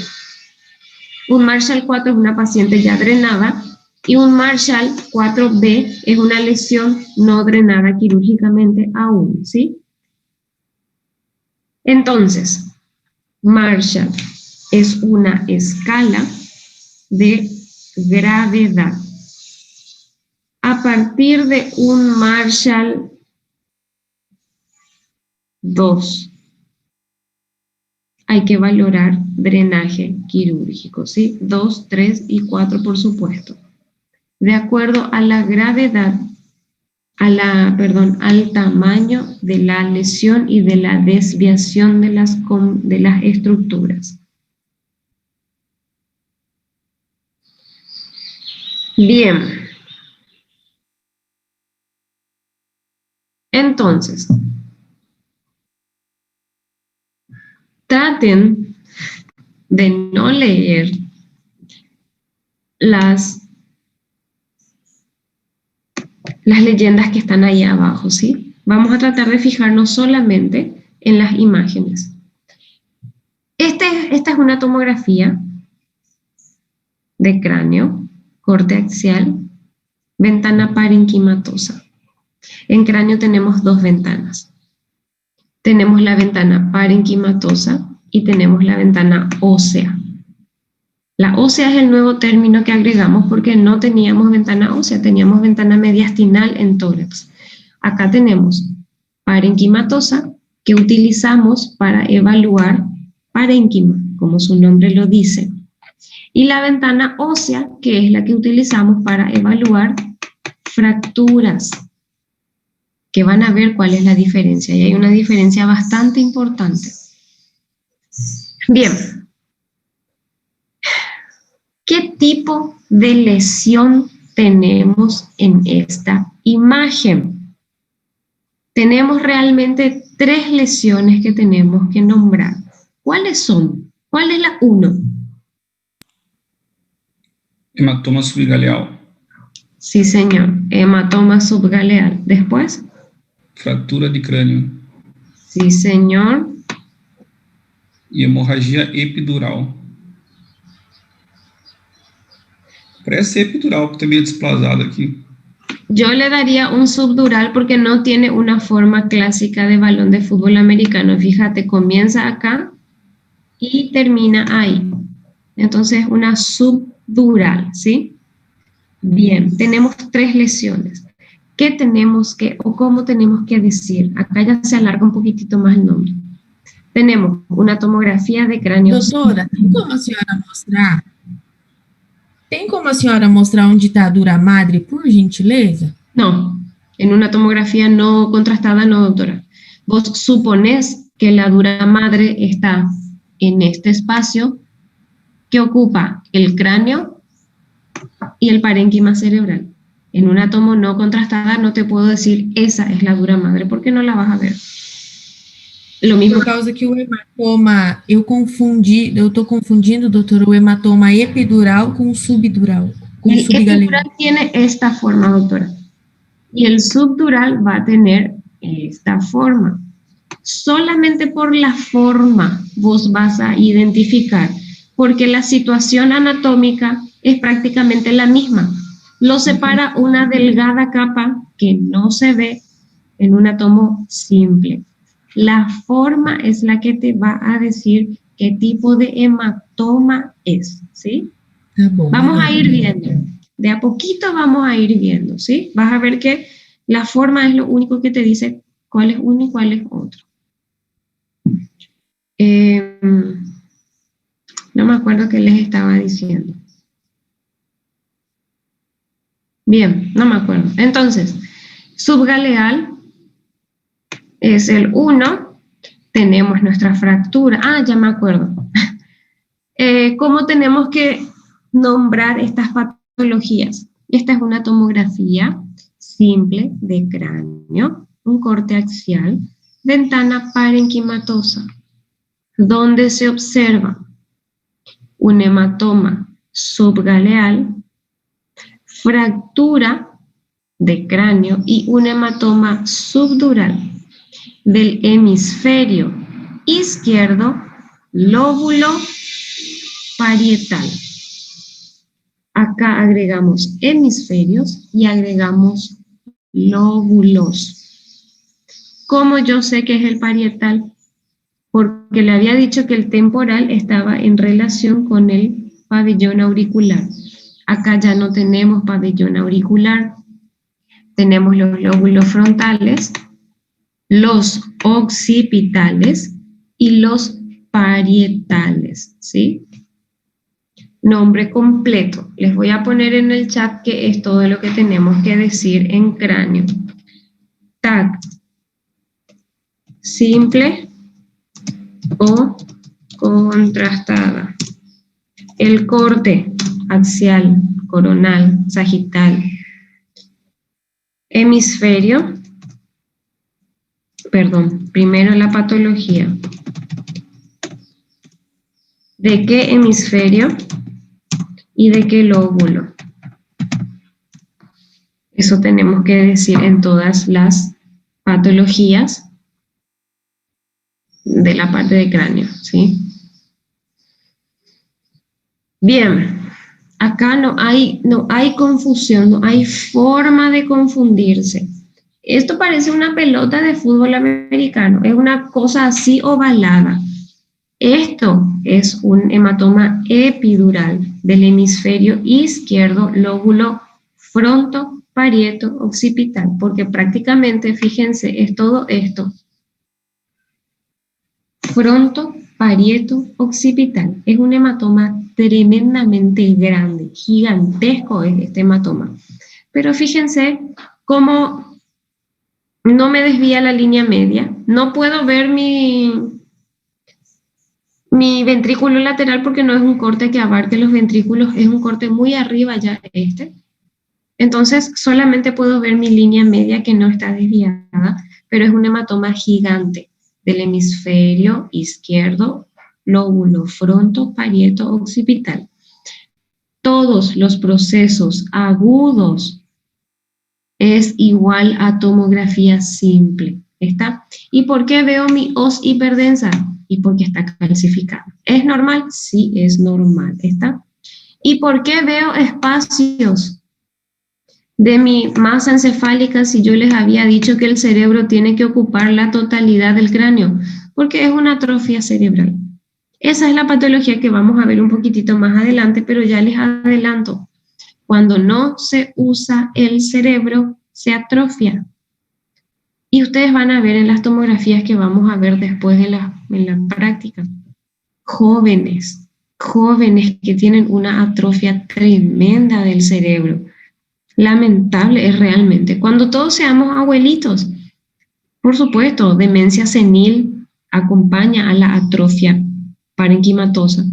Un Marshall 4 es una paciente ya drenada, y un Marshall 4B es una lesión no drenada quirúrgicamente aún, ¿sí? Entonces, Marshall es una escala de gravedad. A partir de un Marshall 2, hay que valorar drenaje quirúrgico, ¿sí? 2, 3 y 4, por supuesto. De acuerdo a la gravedad, al tamaño de la lesión y de la desviación de las estructuras. Bien. Entonces, traten de no leer las leyendas que están ahí abajo, ¿sí? Vamos a tratar de fijarnos solamente en las imágenes. Esta es una tomografía de cráneo, corte axial, ventana parenquimatosa. En cráneo tenemos dos ventanas. Tenemos la ventana parenquimatosa y tenemos la ventana ósea. La ósea es el nuevo término que agregamos porque no teníamos ventana ósea, teníamos ventana mediastinal en tórax. Acá tenemos parenquimatosa, que utilizamos para evaluar parénquima, como su nombre lo dice. Y la ventana ósea, que es la que utilizamos para evaluar fracturas, que van a ver cuál es la diferencia. Y hay una diferencia bastante importante. Bien. ¿Qué tipo de lesión tenemos en esta imagen? Tenemos realmente tres lesiones que tenemos que nombrar. ¿Cuáles son? ¿Cuál es la 1? Hematoma subgaleal. Sí, señor. Hematoma subgaleal. Después. Fratura de crânio. Sí, señor. E hemorragia epidural. Parece epidural, porque está meio desplazado aquí. Yo le daría un subdural porque no tiene una forma clásica de balón de fútbol americano. Fíjate, comienza acá y termina ahí. Entonces, una subdural, ¿sí? Bien, tenemos tres lesiones. ¿Qué tenemos que, o cómo tenemos que decir? Acá ya se alarga un poquitito más el nombre. Tenemos una tomografia de crânio. Doutora, tem como a senhora mostrar onde está a dura madre, por gentileza? No, en una tomografía no contrastada, no, doctora. Vos suponés que la dura madre está en este espacio que ocupa el cráneo y el parénquima cerebral. En una tomo no contrastada no te puedo decir esa es la dura madre porque no la vas a ver. Lo mismo. Por causa que o hematoma, eu tô confundindo, doutora, o hematoma epidural com o subdural. El epidural tiene esta forma, doctora. Y el subdural va a tener esta forma. Solamente por la forma vos vas a identificar porque la situación anatómica es prácticamente la misma. Lo separa una delgada capa que no se ve en un átomo simple. La forma es la que te va a decir qué tipo de hematoma es, ¿sí? Vamos a ir viendo. De a poquito vamos a ir viendo, ¿sí? Vas a ver que la forma es lo único que te dice cuál es uno y cuál es otro. No me acuerdo qué les estaba diciendo. Bien, no me acuerdo. Entonces, subgaleal es el 1. Tenemos nuestra fractura. Ah, ya me acuerdo. ¿Cómo tenemos que nombrar estas patologías? Esta es una tomografía simple de cráneo, un corte axial, ventana parenquimatosa, donde se observa un hematoma subgaleal, fractura de cráneo y un hematoma subdural del hemisferio izquierdo, lóbulo parietal. Acá agregamos hemisferios y agregamos lóbulos. ¿Cómo yo sé que es el parietal? Porque le había dicho que el temporal estaba en relación con el pabellón auricular. Acá ya no tenemos pabellón auricular, tenemos los lóbulos frontales, los occipitales y los parietales, ¿sí? Nombre completo. Les voy a poner en el chat que es todo lo que tenemos que decir en cráneo. TAC. Simple o contrastada. El corte axial, coronal, sagital. Hemisferio. Perdón, primero la patología. ¿De qué hemisferio y de qué lóbulo? Eso tenemos que decir en todas las patologías de la parte de cráneo, ¿sí? Bien, acá no hay confusión, no hay forma de confundirse. Esto parece una pelota de fútbol americano, es una cosa así ovalada. Esto es un hematoma epidural del hemisferio izquierdo, lóbulo fronto, parieto, occipital, porque prácticamente, fíjense, es todo esto. Fronto, parieto, occipital. Es un hematoma tremendamente grande, gigantesco es este hematoma. Pero fíjense cómo no me desvía la línea media. No puedo ver mi ventrículo lateral porque no es un corte que abarque los ventrículos, es un corte muy arriba ya este. Entonces solamente puedo ver mi línea media que no está desviada, pero es un hematoma gigante del hemisferio izquierdo, lóbulo fronto, parieto, occipital. Todos los procesos agudos es igual a tomografía simple. ¿Está? ¿Y por qué veo mi hoz hiperdensa? Y porque está calcificada. ¿Es normal? Sí, es normal. ¿Está? ¿Y por qué veo espacios de mi masa encefálica si yo les había dicho que el cerebro tiene que ocupar la totalidad del cráneo? Porque es una atrofia cerebral. Esa es la patología que vamos a ver un poquitito más adelante, pero ya les adelanto. Cuando no se usa el cerebro, se atrofia. Y ustedes van a ver en las tomografías que vamos a ver después en la práctica. Jóvenes que tienen una atrofia tremenda del cerebro. Lamentable es realmente. Cuando todos seamos abuelitos, por supuesto, demencia senil acompaña a la atrofia parenquimatosa,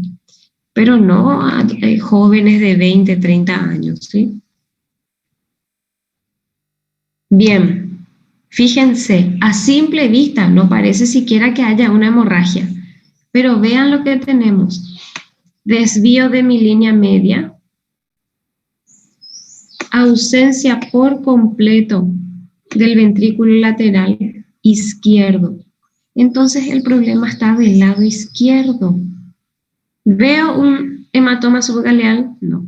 pero no a jóvenes de 20, 30 años, ¿sí? Bien, fíjense, a simple vista no parece siquiera que haya una hemorragia, pero vean lo que tenemos. Desvío de mi línea media, ausencia por completo del ventrículo lateral izquierdo. Entonces el problema está del lado izquierdo. ¿Veo un hematoma subgaleal? No.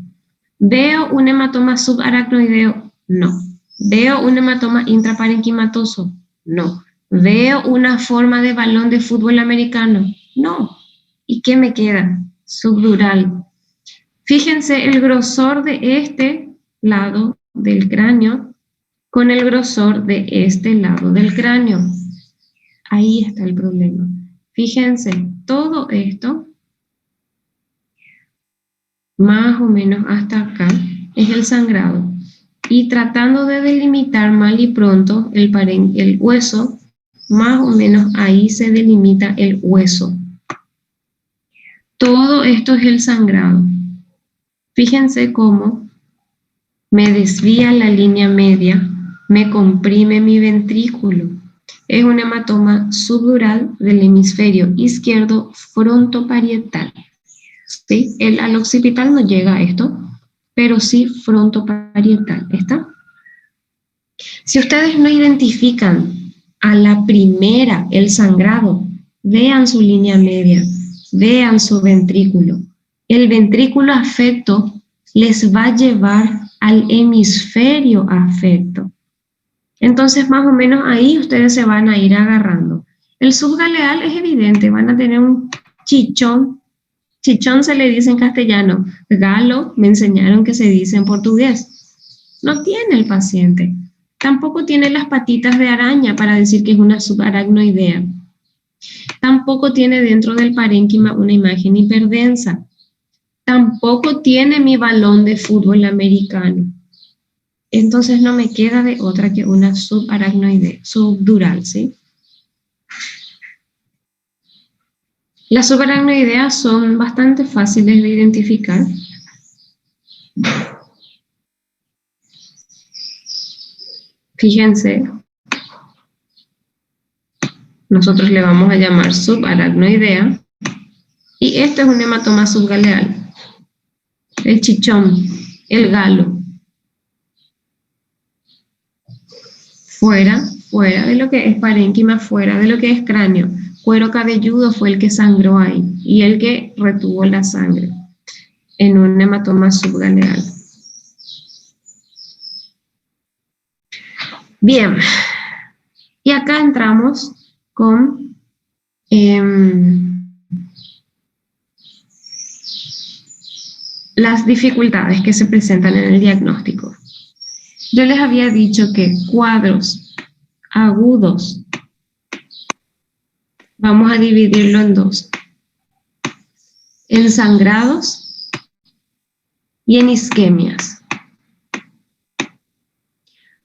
¿Veo un hematoma subaracnoideo? No. ¿Veo un hematoma intraparenquimatoso? No. ¿Veo una forma de balón de fútbol americano? No. ¿Y qué me queda? Subdural. Fíjense el grosor de este lado del cráneo con el grosor de este lado del cráneo. Ahí está el problema. Fíjense, todo esto, más o menos hasta acá, es el sangrado. Y tratando de delimitar mal y pronto el hueso, más o menos ahí se delimita el hueso. Todo esto es el sangrado. Fíjense cómo me desvía la línea media, me comprime mi ventrículo. Es un hematoma subdural del hemisferio izquierdo frontoparietal. ¿Sí? El al occipital no llega a esto, pero sí frontoparietal. ¿Está? Si ustedes no identifican a la primera el sangrado, vean su línea media, vean su ventrículo. El ventrículo afecto les va a llevar al hemisferio afecto. Entonces, más o menos ahí ustedes se van a ir agarrando. El subgaleal es evidente, van a tener un chichón. Chichón se le dice en castellano. Galo me enseñaron que se dice en portugués. No tiene el paciente. Tampoco tiene las patitas de araña para decir que es una subaracnoidea. Tampoco tiene dentro del parénquima una imagen hiperdensa. Tampoco tiene mi balón de fútbol americano. Entonces no me queda de otra que una subaracnoidea, subdural, ¿sí? Las subaracnoideas son bastante fáciles de identificar. Fíjense, nosotros le vamos a llamar subaracnoidea y este es un hematoma subgaleal, el chichón, el galo. Fuera de lo que es parénquima, fuera de lo que es cráneo. Cuero cabelludo fue el que sangró ahí y el que retuvo la sangre en un hematoma subgaleal. Bien, y acá entramos con las dificultades que se presentan en el diagnóstico. Yo les había dicho que cuadros agudos, vamos a dividirlo en dos, en sangrados y en isquemias.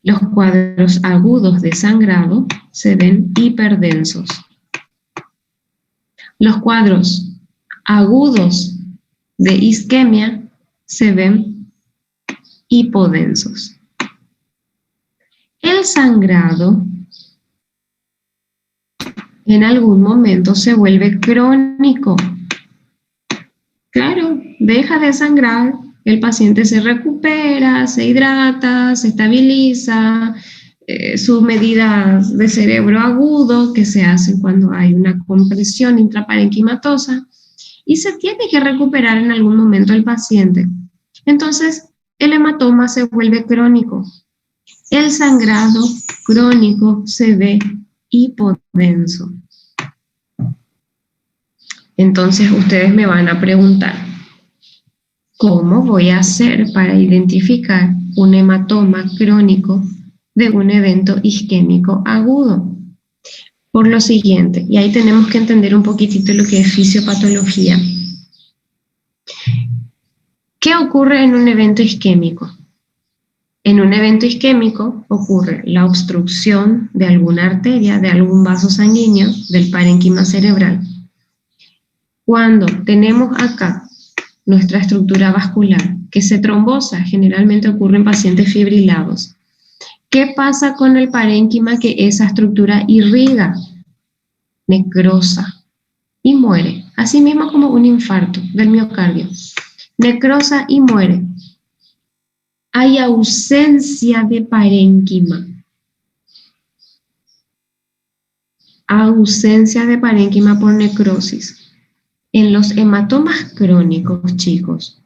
Los cuadros agudos de sangrado se ven hiperdensos. Los cuadros agudos de isquemia se ven hipodensos. El sangrado en algún momento se vuelve crónico. Claro, deja de sangrar, el paciente se recupera, se hidrata, se estabiliza, sus medidas de cerebro agudo que se hacen cuando hay una compresión intraparenquimatosa y se tiene que recuperar en algún momento el paciente. Entonces, el hematoma se vuelve crónico. El sangrado crónico se ve hipodenso. Entonces ustedes me van a preguntar, ¿cómo voy a hacer para identificar un hematoma crónico de un evento isquémico agudo? Por lo siguiente, y ahí tenemos que entender un poquitito lo que es fisiopatología. ¿Qué ocurre en un evento isquémico? En un evento isquémico ocurre la obstrucción de alguna arteria, de algún vaso sanguíneo, del parénquima cerebral. Cuando tenemos acá nuestra estructura vascular que se trombosa, generalmente ocurre en pacientes fibrilados. ¿Qué pasa con el parénquima que esa estructura irriga? Necrosa y muere, así mismo como un infarto del miocardio. Necrosa y muere. Hay ausencia de parénquima. Ausencia de parénquima por necrosis. En los hematomas crónicos, chicos,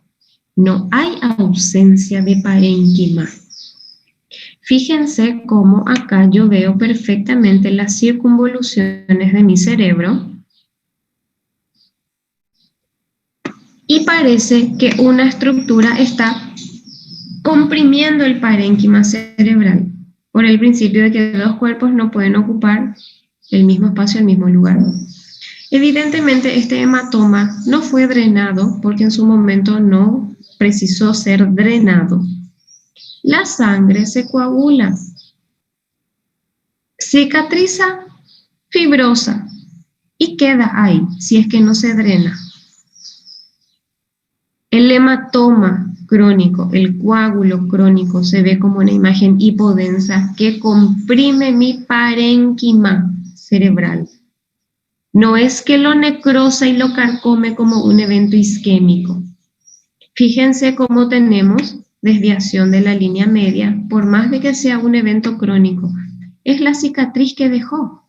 no hay ausencia de parénquima. Fíjense cómo acá yo veo perfectamente las circunvoluciones de mi cerebro y parece que una estructura está comprimiendo el parénquima cerebral por el principio de que dos cuerpos no pueden ocupar el mismo espacio, el mismo lugar. Evidentemente, este hematoma no fue drenado porque en su momento no precisó ser drenado. La sangre se coagula, cicatriza fibrosa y queda ahí si es que no se drena. El hematoma crónico, el coágulo crónico, se ve como una imagen hipodensa que comprime mi parénquima cerebral. No es que lo necrosa y lo carcome como un evento isquémico. Fíjense cómo tenemos desviación de la línea media, por más de que sea un evento crónico. Es la cicatriz que dejó.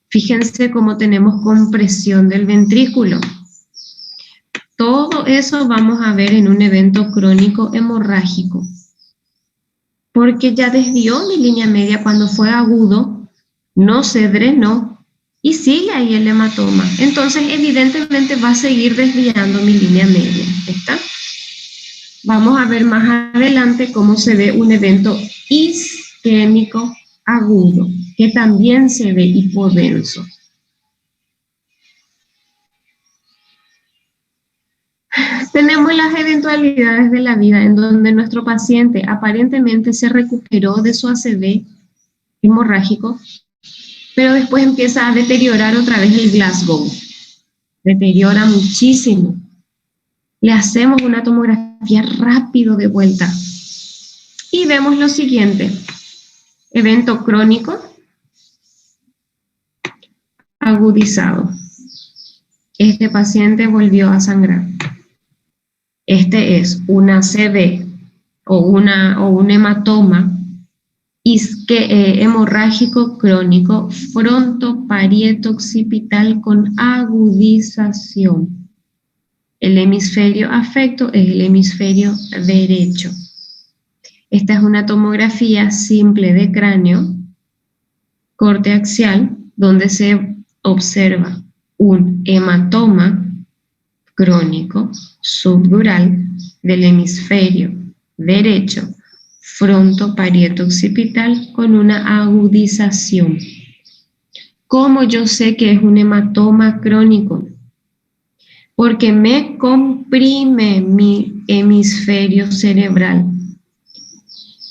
Fíjense cómo tenemos compresión del ventrículo. Todo eso vamos a ver en un evento crónico hemorrágico. Porque ya desvió mi línea media cuando fue agudo, no se drenó y sigue ahí el hematoma. Entonces, evidentemente va a seguir desviando mi línea media. ¿Está? Vamos a ver más adelante cómo se ve un evento isquémico agudo, que también se ve hipodenso. Tenemos las eventualidades de la vida en donde nuestro paciente aparentemente se recuperó de su ACV hemorrágico, pero después empieza a deteriorar otra vez el Glasgow. Deteriora muchísimo. Le hacemos una tomografía rápido de vuelta y vemos lo siguiente. Evento crónico agudizado. Este paciente volvió a sangrar. Este es una ACV o un hematoma hemorrágico crónico frontoparieto-occipital con agudización. El hemisferio afecto es el hemisferio derecho. Esta es una tomografía simple de cráneo, corte axial, donde se observa un hematoma crónico subdural del hemisferio derecho, frontoparieto-occipital con una agudización. ¿Cómo yo sé que es un hematoma crónico? Porque me comprime mi hemisferio cerebral.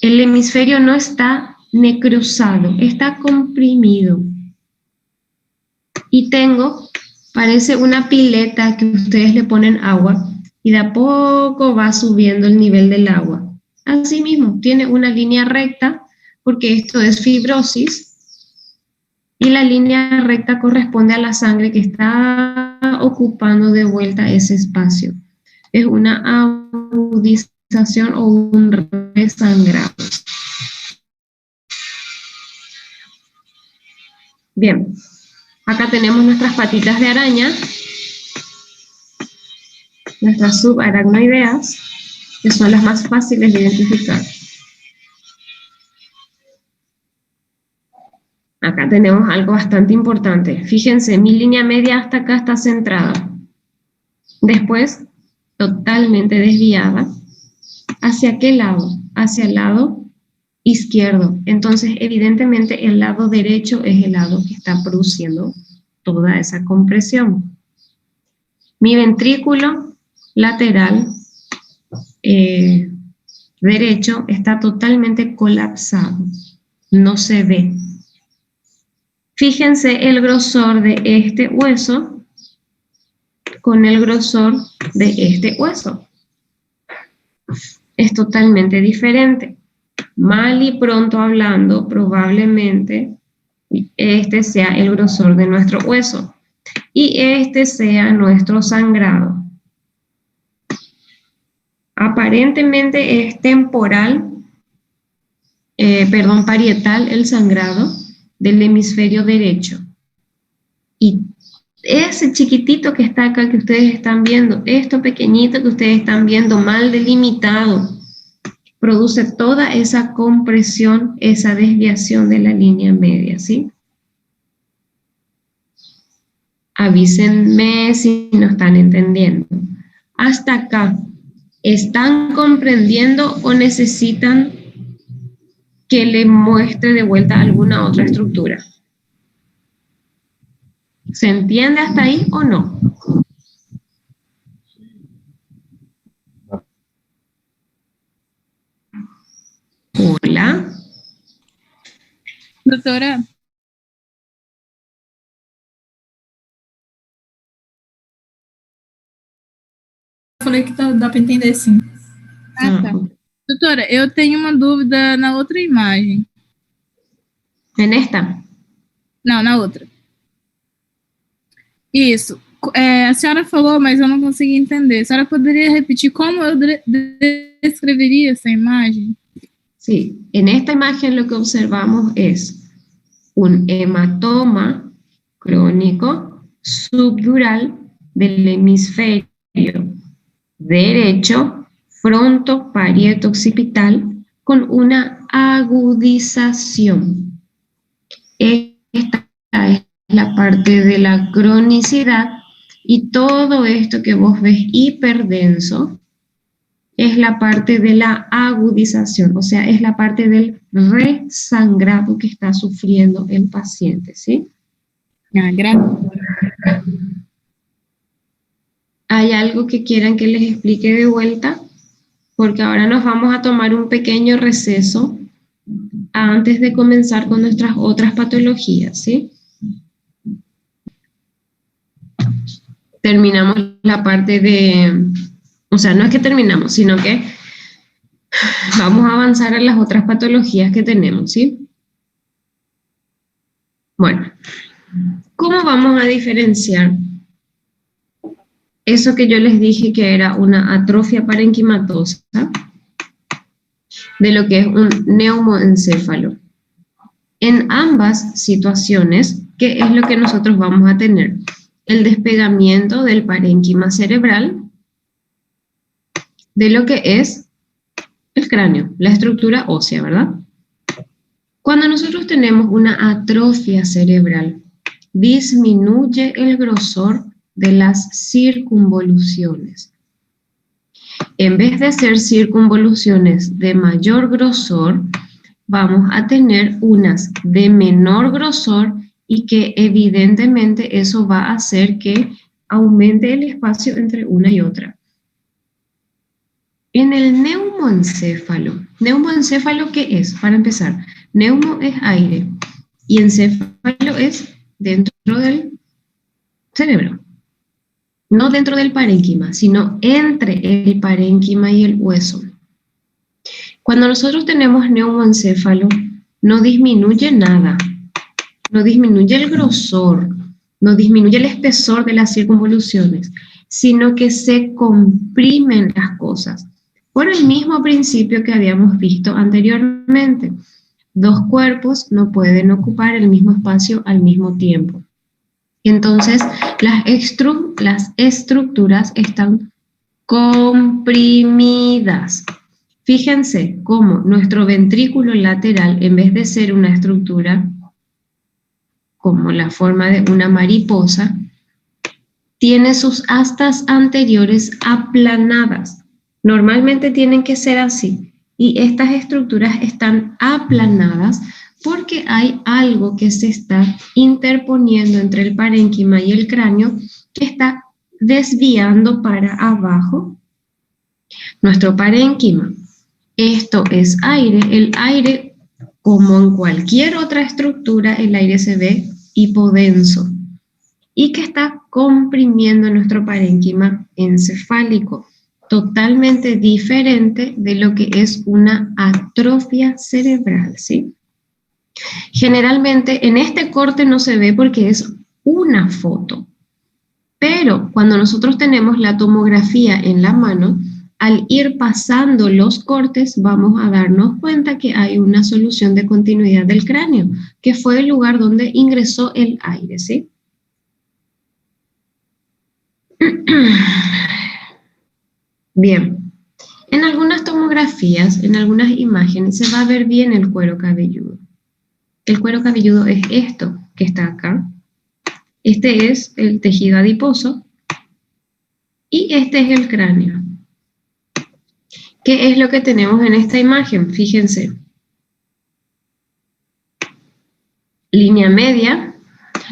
El hemisferio no está necrosado, está comprimido. Y tengo, parece una pileta que ustedes le ponen agua y de a poco va subiendo el nivel del agua. Asimismo, tiene una línea recta porque esto es fibrosis y la línea recta corresponde a la sangre que está ocupando de vuelta ese espacio. Es una agudización o un resangrado. Bien, acá tenemos nuestras patitas de araña, nuestras subaracnoideas, que son las más fáciles de identificar. Acá tenemos algo bastante importante. Fíjense, mi línea media hasta acá está centrada. Después, totalmente desviada. ¿Hacia qué lado? Hacia el lado izquierdo. Entonces, evidentemente, el lado derecho es el lado que está produciendo toda esa compresión. Mi ventrículo lateral derecho está totalmente colapsado. No se ve. Fíjense el grosor de este hueso con el grosor de este hueso. Es totalmente diferente. Mal y pronto hablando, probablemente este sea el grosor de nuestro hueso y este sea nuestro sangrado. Aparentemente es temporal, parietal el sangrado del hemisferio derecho y ese chiquitito que está acá que ustedes están viendo, esto pequeñito que ustedes están viendo mal delimitado, produce toda esa compresión, esa desviación de la línea media, ¿sí? Avísenme si no están entendiendo. Hasta acá, ¿están comprendiendo o necesitan que le muestre de vuelta alguna otra estructura? ¿Se entiende hasta ahí o no? Hola. Doutora, falei que dá para entender sim. tá. Doutora, eu tenho uma dúvida na outra imagem. ¿En esta? Não, na outra. Isso. A senhora falou, mas eu não consegui entender. A senhora poderia repetir como eu descreveria essa imagem? Sí, en esta imagen lo que observamos es un hematoma crónico subdural del hemisferio derecho frontoparieto-occipital con una agudización. Esta es la parte de la cronicidad y todo esto que vos ves hiperdenso es la parte de la agudización, o sea, es la parte del resangrado que está sufriendo el paciente, ¿sí? Gracias. ¿Hay algo que quieran que les explique de vuelta? Porque ahora nos vamos a tomar un pequeño receso antes de comenzar con nuestras otras patologías, ¿sí? Terminamos la parte de... O sea, no es que terminamos, sino que vamos a avanzar a las otras patologías que tenemos, ¿sí? Bueno, ¿cómo vamos a diferenciar eso que yo les dije que era una atrofia parenquimatosa de lo que es un neumoencéfalo? En ambas situaciones, ¿qué es lo que nosotros vamos a tener? El despegamiento del parénquima cerebral de lo que es el cráneo, la estructura ósea, ¿verdad? Cuando nosotros tenemos una atrofia cerebral, disminuye el grosor de las circunvoluciones. En vez de ser circunvoluciones de mayor grosor, vamos a tener unas de menor grosor y que evidentemente eso va a hacer que aumente el espacio entre una y otra. En el neumoencéfalo, ¿neumoencéfalo qué es? Para empezar, neumo es aire y encéfalo es dentro del cerebro. No dentro del parénquima, sino entre el parénquima y el hueso. Cuando nosotros tenemos neumoencéfalo, no disminuye nada, no disminuye el grosor, no disminuye el espesor de las circunvoluciones, sino que se comprimen las cosas. Por el mismo principio que habíamos visto anteriormente, dos cuerpos no pueden ocupar el mismo espacio al mismo tiempo. Entonces, las estructuras están comprimidas. Fíjense cómo nuestro ventrículo lateral, en vez de ser una estructura como la forma de una mariposa, tiene sus astas anteriores aplanadas. Normalmente tienen que ser así. Y estas estructuras están aplanadas porque hay algo que se está interponiendo entre el parénquima y el cráneo que está desviando para abajo nuestro parénquima. Esto es aire. El aire, como en cualquier otra estructura, el aire se ve hipodenso y que está comprimiendo nuestro parénquima encefálico, totalmente diferente de lo que es una atrofia cerebral, ¿sí? Generalmente en este corte no se ve porque es una foto, pero cuando nosotros tenemos la tomografía en la mano, al ir pasando los cortes vamos a darnos cuenta que hay una solución de continuidad del cráneo, que fue el lugar donde ingresó el aire, ¿sí? Bien, en algunas tomografías, en algunas imágenes, se va a ver bien el cuero cabelludo. El cuero cabelludo es esto que está acá. Este es el tejido adiposo y este es el cráneo. ¿Qué es lo que tenemos en esta imagen? Fíjense. Línea media,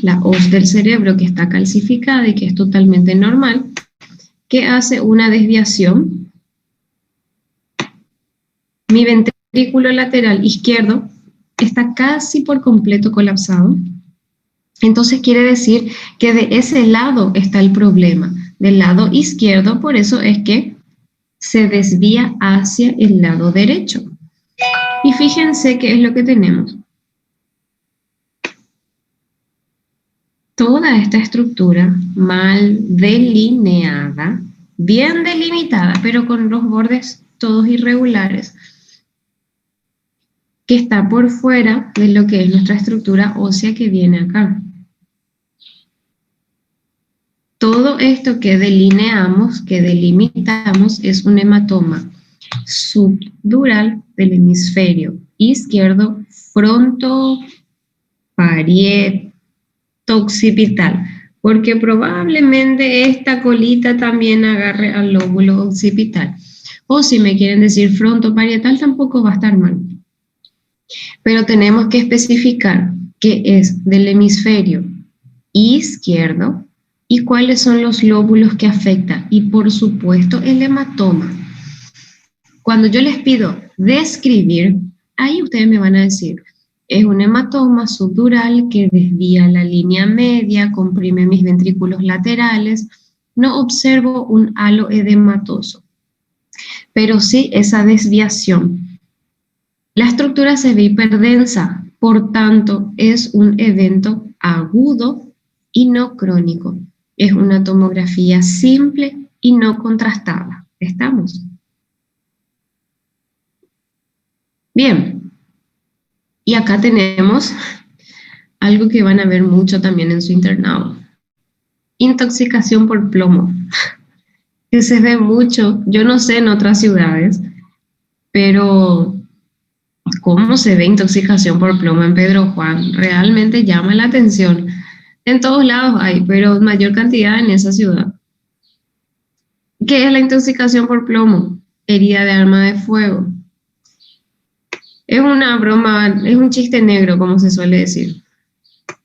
la hoz del cerebro que está calcificada y que es totalmente normal, que hace una desviación. Mi ventrículo lateral izquierdo está casi por completo colapsado. Entonces quiere decir que de ese lado está el problema, del lado izquierdo, por eso es que se desvía hacia el lado derecho. Y fíjense qué es lo que tenemos. Toda esta estructura mal delineada, bien delimitada, pero con los bordes todos irregulares, que está por fuera de lo que es nuestra estructura ósea que viene acá. Todo esto que delineamos, que delimitamos, es un hematoma subdural del hemisferio izquierdo, frontoparieto-occipital, porque probablemente esta colita también agarre al lóbulo occipital. O si me quieren decir frontoparietal, tampoco va a estar mal. Pero tenemos que especificar qué es del hemisferio izquierdo y cuáles son los lóbulos que afecta. Y por supuesto el hematoma. Cuando yo les pido describir, ahí ustedes me van a decir, es un hematoma subdural que desvía la línea media, comprime mis ventrículos laterales, no observo un halo edematoso, pero sí esa desviación. La estructura se ve hiperdensa, por tanto es un evento agudo y no crónico. Es una tomografía simple y no contrastada. ¿Estamos? Bien. Y acá tenemos algo que van a ver mucho también en su internado. Intoxicación por plomo. Que se ve mucho, yo no sé en otras ciudades, pero cómo se ve intoxicación por plomo en Pedro Juan realmente llama la atención. En todos lados hay, pero mayor cantidad en esa ciudad. ¿Qué es la intoxicación por plomo? Herida de arma de fuego. Es una broma, es un chiste negro, como se suele decir.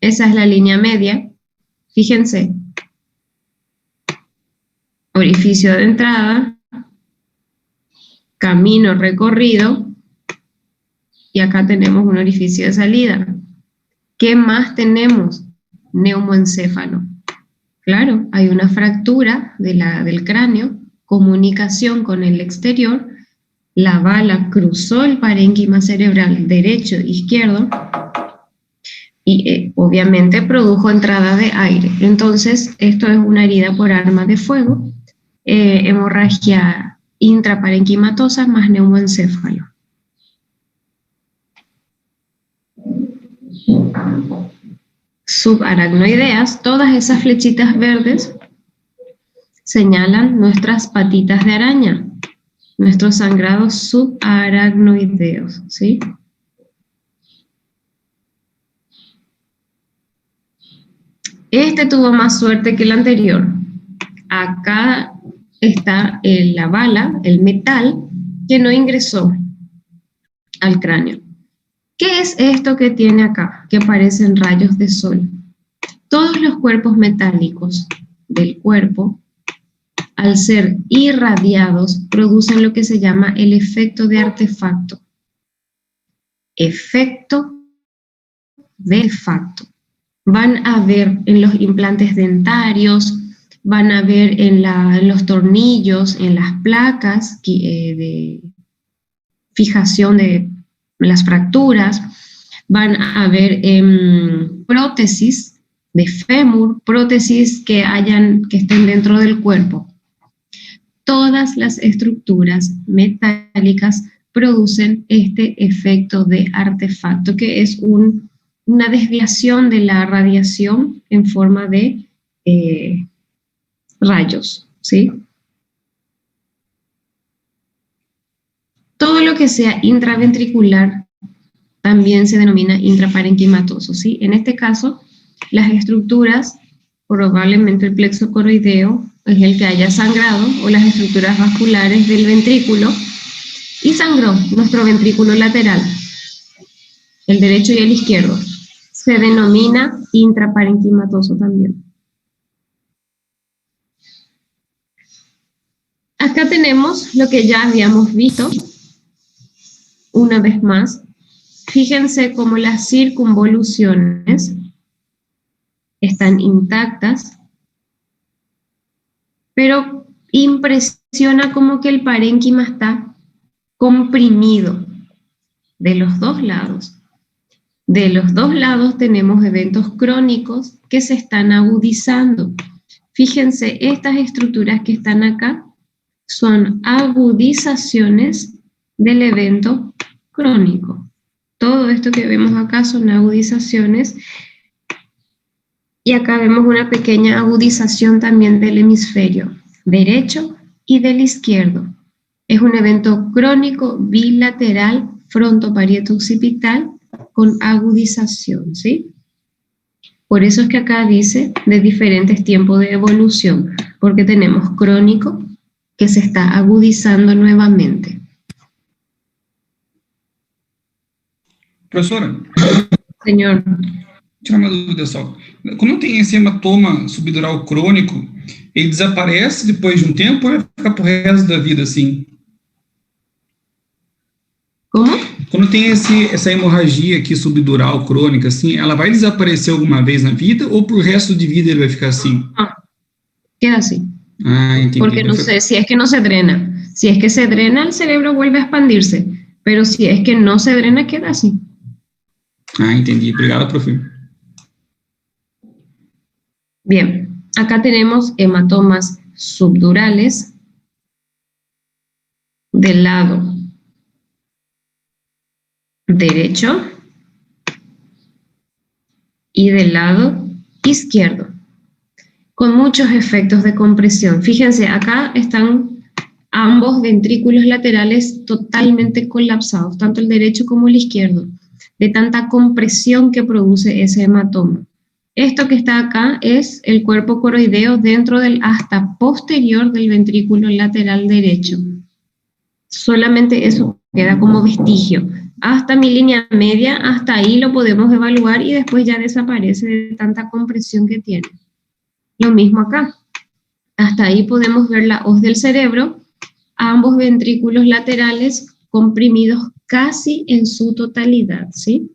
Esa es la línea media. Fíjense. Orificio de entrada, camino recorrido, y acá tenemos un orificio de salida. ¿Qué más tenemos? Neumoencéfalo. Claro, hay una fractura del cráneo, comunicación con el exterior, la bala cruzó el parénquima cerebral derecho e izquierdo y obviamente produjo entrada de aire. Entonces, esto es una herida por arma de fuego, hemorragia intraparenquimatosa más neumoencéfalo. Subaracnoideas, todas esas flechitas verdes señalan nuestras patitas de araña, nuestros sangrados subaracnoideos, ¿sí? Este tuvo más suerte que el anterior. Acá está la bala, el metal, que no ingresó al cráneo. ¿Qué es esto que tiene acá? Que parecen rayos de sol. Todos los cuerpos metálicos del cuerpo, al ser irradiados, producen lo que se llama el efecto de artefacto. Efecto de facto. Van a ver en los implantes dentarios, van a ver en los tornillos, en las placas de fijación de las fracturas, van a ver prótesis de fémur, prótesis que estén dentro del cuerpo. Todas las estructuras metálicas producen este efecto de artefacto, que es una desviación de la radiación en forma de rayos, ¿sí? Todo lo que sea intraventricular también se denomina intraparenquimatoso, ¿sí? En este caso, las estructuras, probablemente el plexo coroideo es el que haya sangrado, o las estructuras vasculares del ventrículo, y sangró nuestro ventrículo lateral, el derecho y el izquierdo. Se denomina intraparenquimatoso también. Acá tenemos lo que ya habíamos visto, una vez más. Fíjense cómo las circunvoluciones están intactas, pero impresiona como que el parénquima está comprimido de los dos lados. De los dos lados tenemos eventos crónicos que se están agudizando. Fíjense, estas estructuras que están acá son agudizaciones del evento crónico. Todo esto que vemos acá son agudizaciones, y acá vemos una pequeña agudización también del hemisferio derecho y del izquierdo. Es un evento crónico bilateral frontoparieto-occipital con agudización, ¿sí? Por eso es que acá dice de diferentes tiempos de evolución, porque tenemos crónico que se está agudizando nuevamente. Professora, Señor. tirar uma dúvida só. Quando tem esse hematoma subdural crônico, ele desaparece depois de um tempo ou vai ficar pro resto da vida assim? Como? Quando tem essa hemorragia aqui subdural crônica, assim, ela vai desaparecer alguma vez na vida ou pro resto de vida ele vai ficar assim? Queda así. Ah, entendi. Porque no sé, si es que no se drena. Si es que se drena, el cerebro vuelve a expandirse. Pero si es que no se drena, queda así. Ah, entendi. Obrigado, profe. Bien, acá tenemos hematomas subdurales del lado derecho y del lado izquierdo, con muchos efectos de compresión. Fíjense, acá están ambos ventrículos laterales totalmente colapsados, tanto el derecho como el izquierdo, de tanta compresión que produce ese hematoma. Esto que está acá es el cuerpo coroideo dentro del asta posterior del ventrículo lateral derecho. Solamente eso queda como vestigio. Hasta mi línea media, hasta ahí lo podemos evaluar y después ya desaparece de tanta compresión que tiene. Lo mismo acá. Hasta ahí podemos ver la hoz del cerebro, ambos ventrículos laterales comprimidos casi en su totalidad, ¿sí?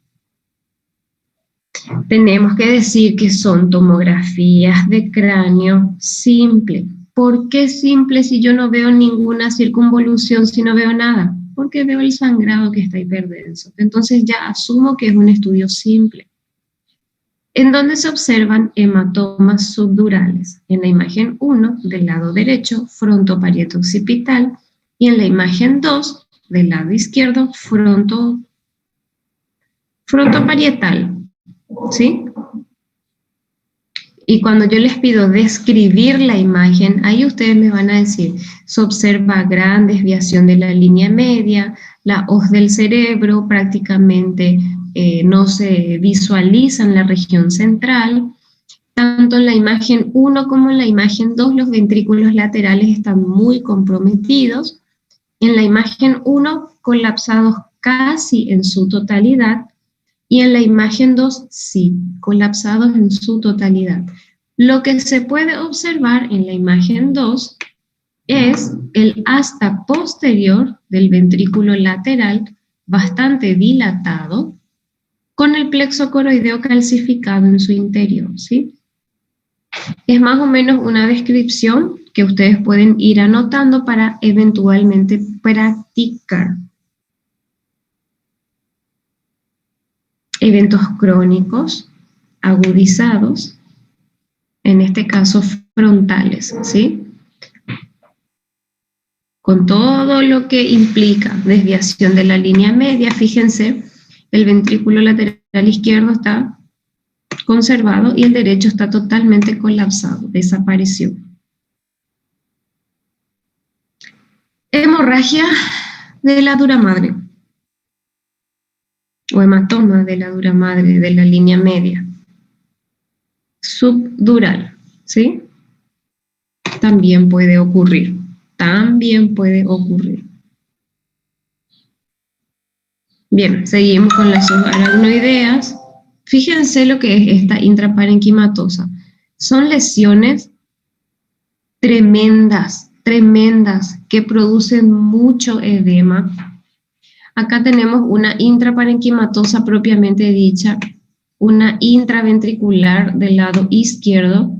Tenemos que decir que son tomografías de cráneo simple. ¿Por qué simple si yo no veo ninguna circunvolución, si no veo nada? Porque veo el sangrado que está hiperdenso. Entonces ya asumo que es un estudio simple. ¿En dónde se observan hematomas subdurales? En la imagen 1 del lado derecho, frontoparieto-occipital, y en la imagen 2 del lado izquierdo, frontoparietal. ¿Sí? Y cuando yo les pido describir la imagen, ahí ustedes me van a decir, se observa gran desviación de la línea media, la hoz del cerebro prácticamente no se visualiza en la región central. Tanto en la imagen 1 como en la imagen 2 los ventrículos laterales están muy comprometidos. En la imagen 1 colapsados casi en su totalidad, y en la imagen 2, sí, colapsados en su totalidad. Lo que se puede observar en la imagen 2 es el asta posterior del ventrículo lateral bastante dilatado, con el plexo coroideo calcificado en su interior, ¿sí? Es más o menos una descripción que ustedes pueden ir anotando para eventualmente practicar. Eventos crónicos, agudizados, en este caso frontales, ¿sí? Con todo lo que implica desviación de la línea media, fíjense, el ventrículo lateral izquierdo está conservado y el derecho está totalmente colapsado, desapareció. Hemorragia de la dura madre o hematoma de la dura madre de la línea media. Subdural, ¿sí? También puede ocurrir. También puede ocurrir. Bien, seguimos con las subaracnoideas. Fíjense lo que es esta intraparenquimatosa. Son lesiones tremendas, tremendas, que producen mucho edema. Acá tenemos una intraparenquimatosa propiamente dicha, una intraventricular del lado izquierdo.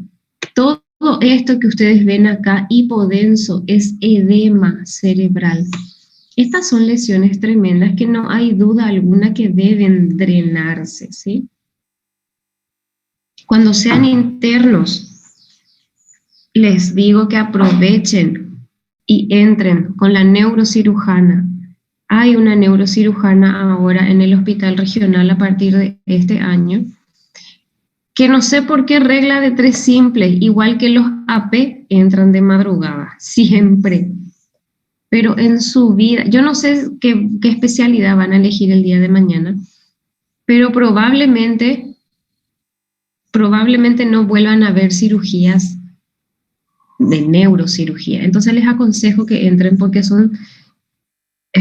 Todo esto que ustedes ven acá, hipodenso, es edema cerebral. Estas son lesiones tremendas que no hay duda alguna que deben drenarse, ¿sí? Cuando sean internos, les digo que aprovechen y entren con la neurocirujana. Hay una neurocirujana ahora en el hospital regional a partir de este año, que no sé por qué regla de 3 simples, igual que los AP, entran de madrugada, siempre. Pero en su vida, yo no sé qué especialidad van a elegir el día de mañana, pero probablemente no vuelvan a ver cirugías de neurocirugía. Entonces les aconsejo que entren porque es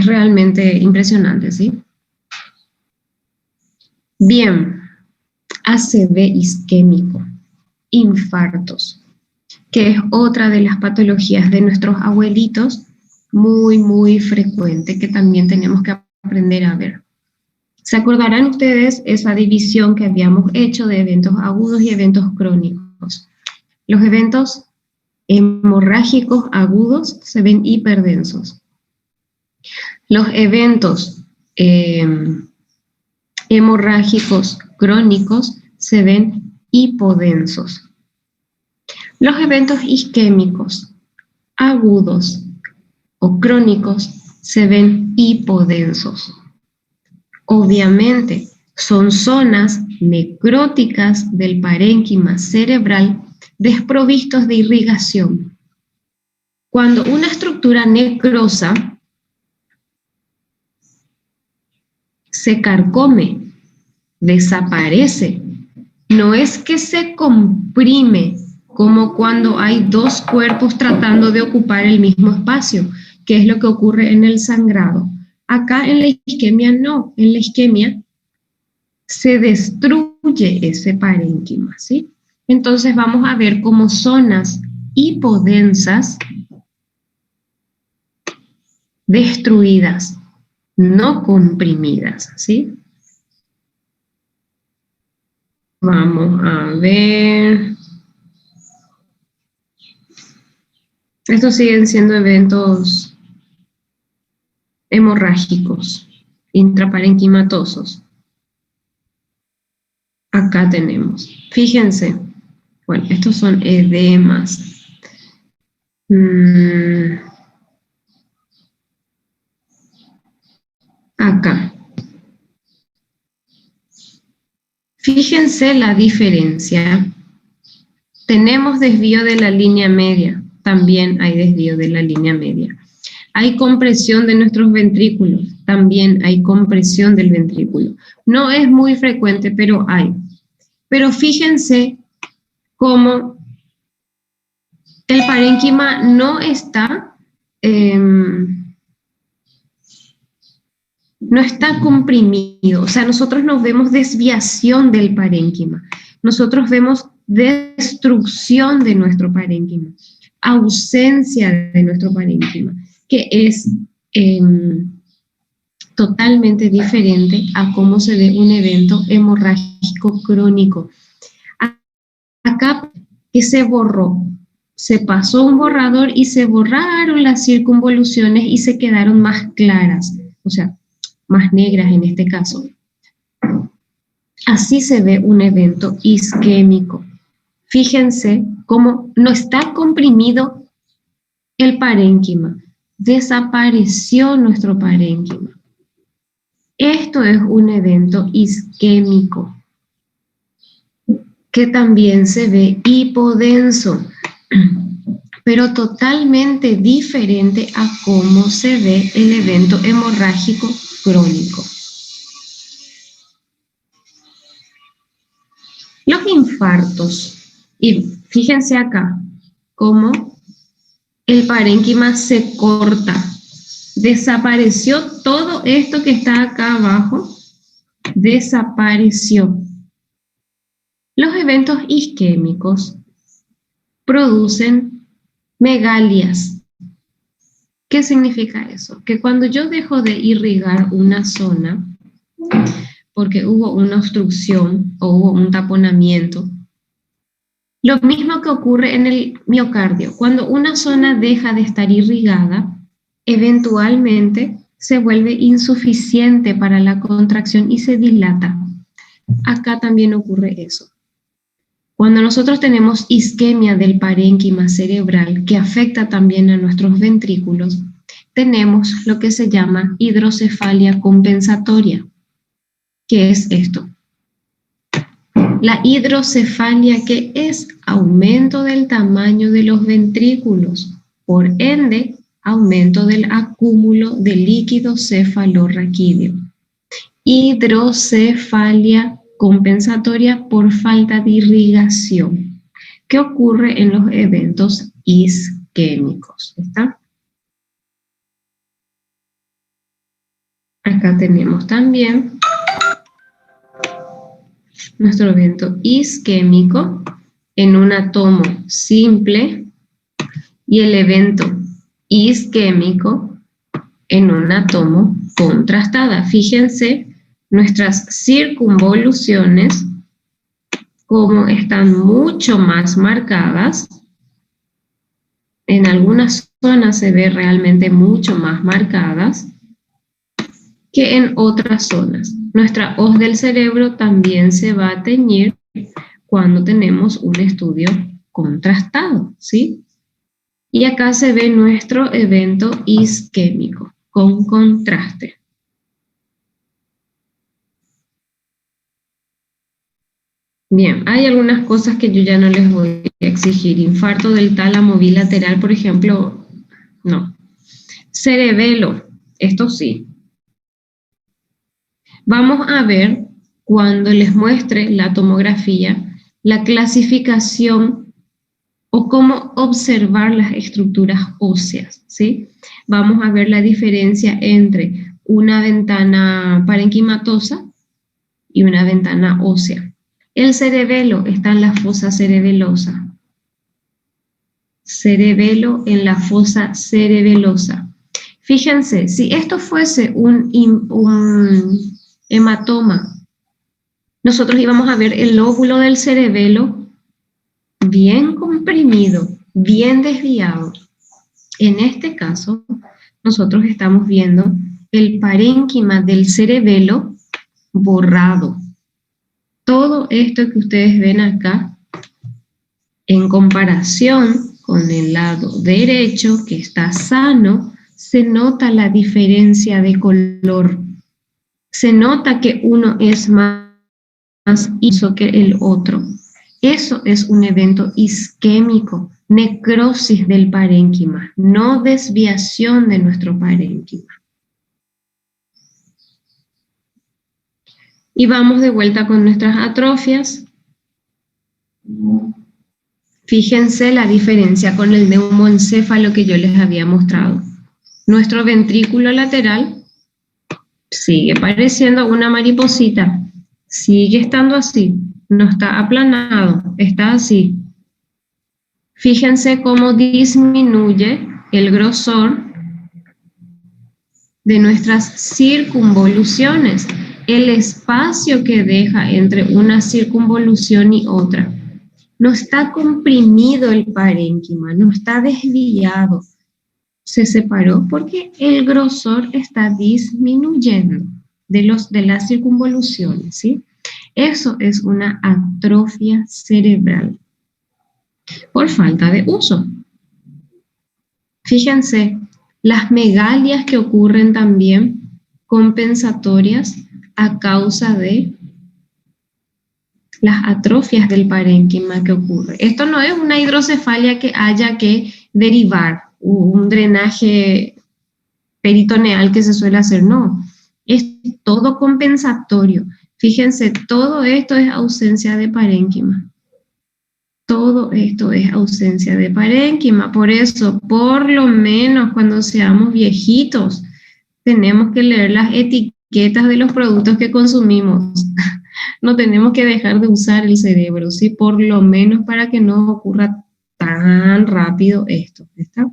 realmente impresionante, ¿sí? Bien, ACV isquémico, infartos, que es otra de las patologías de nuestros abuelitos, muy, muy frecuente, que también tenemos que aprender a ver. ¿Se acordarán ustedes esa división que habíamos hecho de eventos agudos y eventos crónicos? Los eventos hemorrágicos agudos se ven hiperdensos. Los eventos hemorrágicos crónicos se ven hipodensos. Los eventos isquémicos agudos o crónicos se ven hipodensos. Obviamente, son zonas necróticas del parénquima cerebral desprovistos de irrigación. Cuando una estructura necrosa se carcome, desaparece, no es que se comprime como cuando hay 2 cuerpos tratando de ocupar el mismo espacio, que es lo que ocurre en el sangrado. Acá en la isquemia no, en la isquemia se destruye ese parénquima, ¿sí? Entonces vamos a ver como zonas hipodensas destruidas, no comprimidas, ¿sí? Vamos a ver. Estos siguen siendo eventos hemorrágicos, intraparenquimatosos. Acá tenemos. Fíjense. Bueno, estos son edemas. Acá. Fíjense la diferencia. Tenemos desvío de la línea media. También hay desvío de la línea media. Hay compresión de nuestros ventrículos. También hay compresión del ventrículo. No es muy frecuente, pero hay. Pero fíjense cómo el parénquima no está comprimido. O sea, nosotros no vemos desviación del parénquima. Nosotros vemos destrucción de nuestro parénquima, ausencia de nuestro parénquima, que es totalmente diferente a cómo se ve un evento hemorrágico crónico. Acá, que se borró, se pasó un borrador y se borraron las circunvoluciones y se quedaron más claras, o sea, más negras en este caso. Así se ve un evento isquémico. Fíjense cómo no está comprimido el parénquima, desapareció nuestro parénquima. Esto es un evento isquémico, que también se ve hipodenso. pero totalmente diferente a cómo se ve el evento hemorrágico crónico. Los infartos, y fíjense acá, cómo el parénquima se corta. Desapareció todo esto que está acá abajo, desapareció. Los eventos isquémicos producen megalias. ¿Qué significa eso? Que cuando yo dejo de irrigar una zona, porque hubo una obstrucción o hubo un taponamiento, lo mismo que ocurre en el miocardio. Cuando una zona deja de estar irrigada, eventualmente se vuelve insuficiente para la contracción y se dilata. Acá también ocurre eso. Cuando nosotros tenemos isquemia del parénquima cerebral, que afecta también a nuestros ventrículos, tenemos lo que se llama hidrocefalia compensatoria. ¿Qué es esto? La hidrocefalia, que es aumento del tamaño de los ventrículos, por ende, aumento del acúmulo de líquido cefalorraquídeo. Hidrocefalia compensatoria por falta de irrigación. ¿Qué ocurre en los eventos isquémicos? ¿Está? Acá tenemos también nuestro evento isquémico en un átomo simple y el evento isquémico en un átomo contrastada. Fíjense nuestras circunvoluciones como están mucho más marcadas. En algunas zonas se ve realmente mucho más marcadas que en otras zonas. Nuestra hoz del cerebro también se va a teñir cuando tenemos un estudio contrastado, ¿sí? Y acá se ve nuestro evento isquémico con contraste. Bien, hay algunas cosas que yo ya no les voy a exigir. Infarto del tálamo bilateral, por ejemplo, no. Cerebelo, esto sí. Vamos a ver, cuando les muestre la tomografía, la clasificación o cómo observar las estructuras óseas, ¿sí? Vamos a ver la diferencia entre una ventana parenquimatosa y una ventana ósea. El cerebelo está en la fosa cerebelosa. Cerebelo en la fosa cerebelosa. Fíjense, si esto fuese un hematoma, nosotros íbamos a ver el lóbulo del cerebelo bien comprimido, bien desviado. En este caso, nosotros estamos viendo el parénquima del cerebelo borrado. Todo esto que ustedes ven acá, en comparación con el lado derecho, que está sano, se nota la diferencia de color. Se nota que uno es más liso que el otro. Eso es un evento isquémico, necrosis del parénquima, no desviación de nuestro parénquima. Y vamos de vuelta con nuestras atrofias. Fíjense la diferencia con el neumoencéfalo que yo les había mostrado. Nuestro ventrículo lateral sigue pareciendo una mariposita, sigue estando así, no está aplanado, está así. Fíjense cómo disminuye el grosor de nuestras circunvoluciones, el espacio que deja entre una circunvolución y otra. No está comprimido el parénquima, no está desviado. Se separó porque el grosor está disminuyendo de las circunvoluciones, ¿sí? Eso es una atrofia cerebral por falta de uso. Fíjense, las megalias que ocurren también compensatorias a causa de las atrofias del parénquima que ocurre. Esto no es una hidrocefalia que haya que derivar, un drenaje peritoneal que se suele hacer, no. Es todo compensatorio. Fíjense, todo esto es ausencia de parénquima. Todo esto es ausencia de parénquima. Por eso, por lo menos cuando seamos viejitos, tenemos que leer las etiquetas de los productos que consumimos. No tenemos que dejar de usar el cerebro, ¿sí? Por lo menos para que no ocurra tan rápido esto. ¿Está?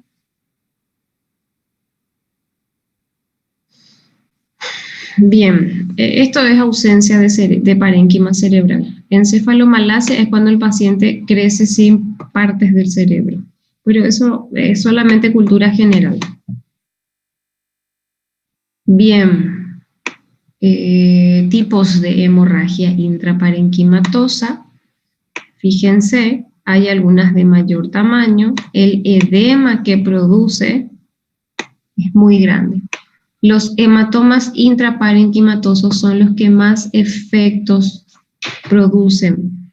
Bien, esto es ausencia de parénquima cerebral. Encefalomalacia es cuando el paciente crece sin partes del cerebro, pero eso es solamente cultura general. Bien, tipos de hemorragia intraparenquimatosa. Fíjense, hay algunas de mayor tamaño. El edema que produce es muy grande. Los hematomas intraparenquimatosos son los que más efectos producen.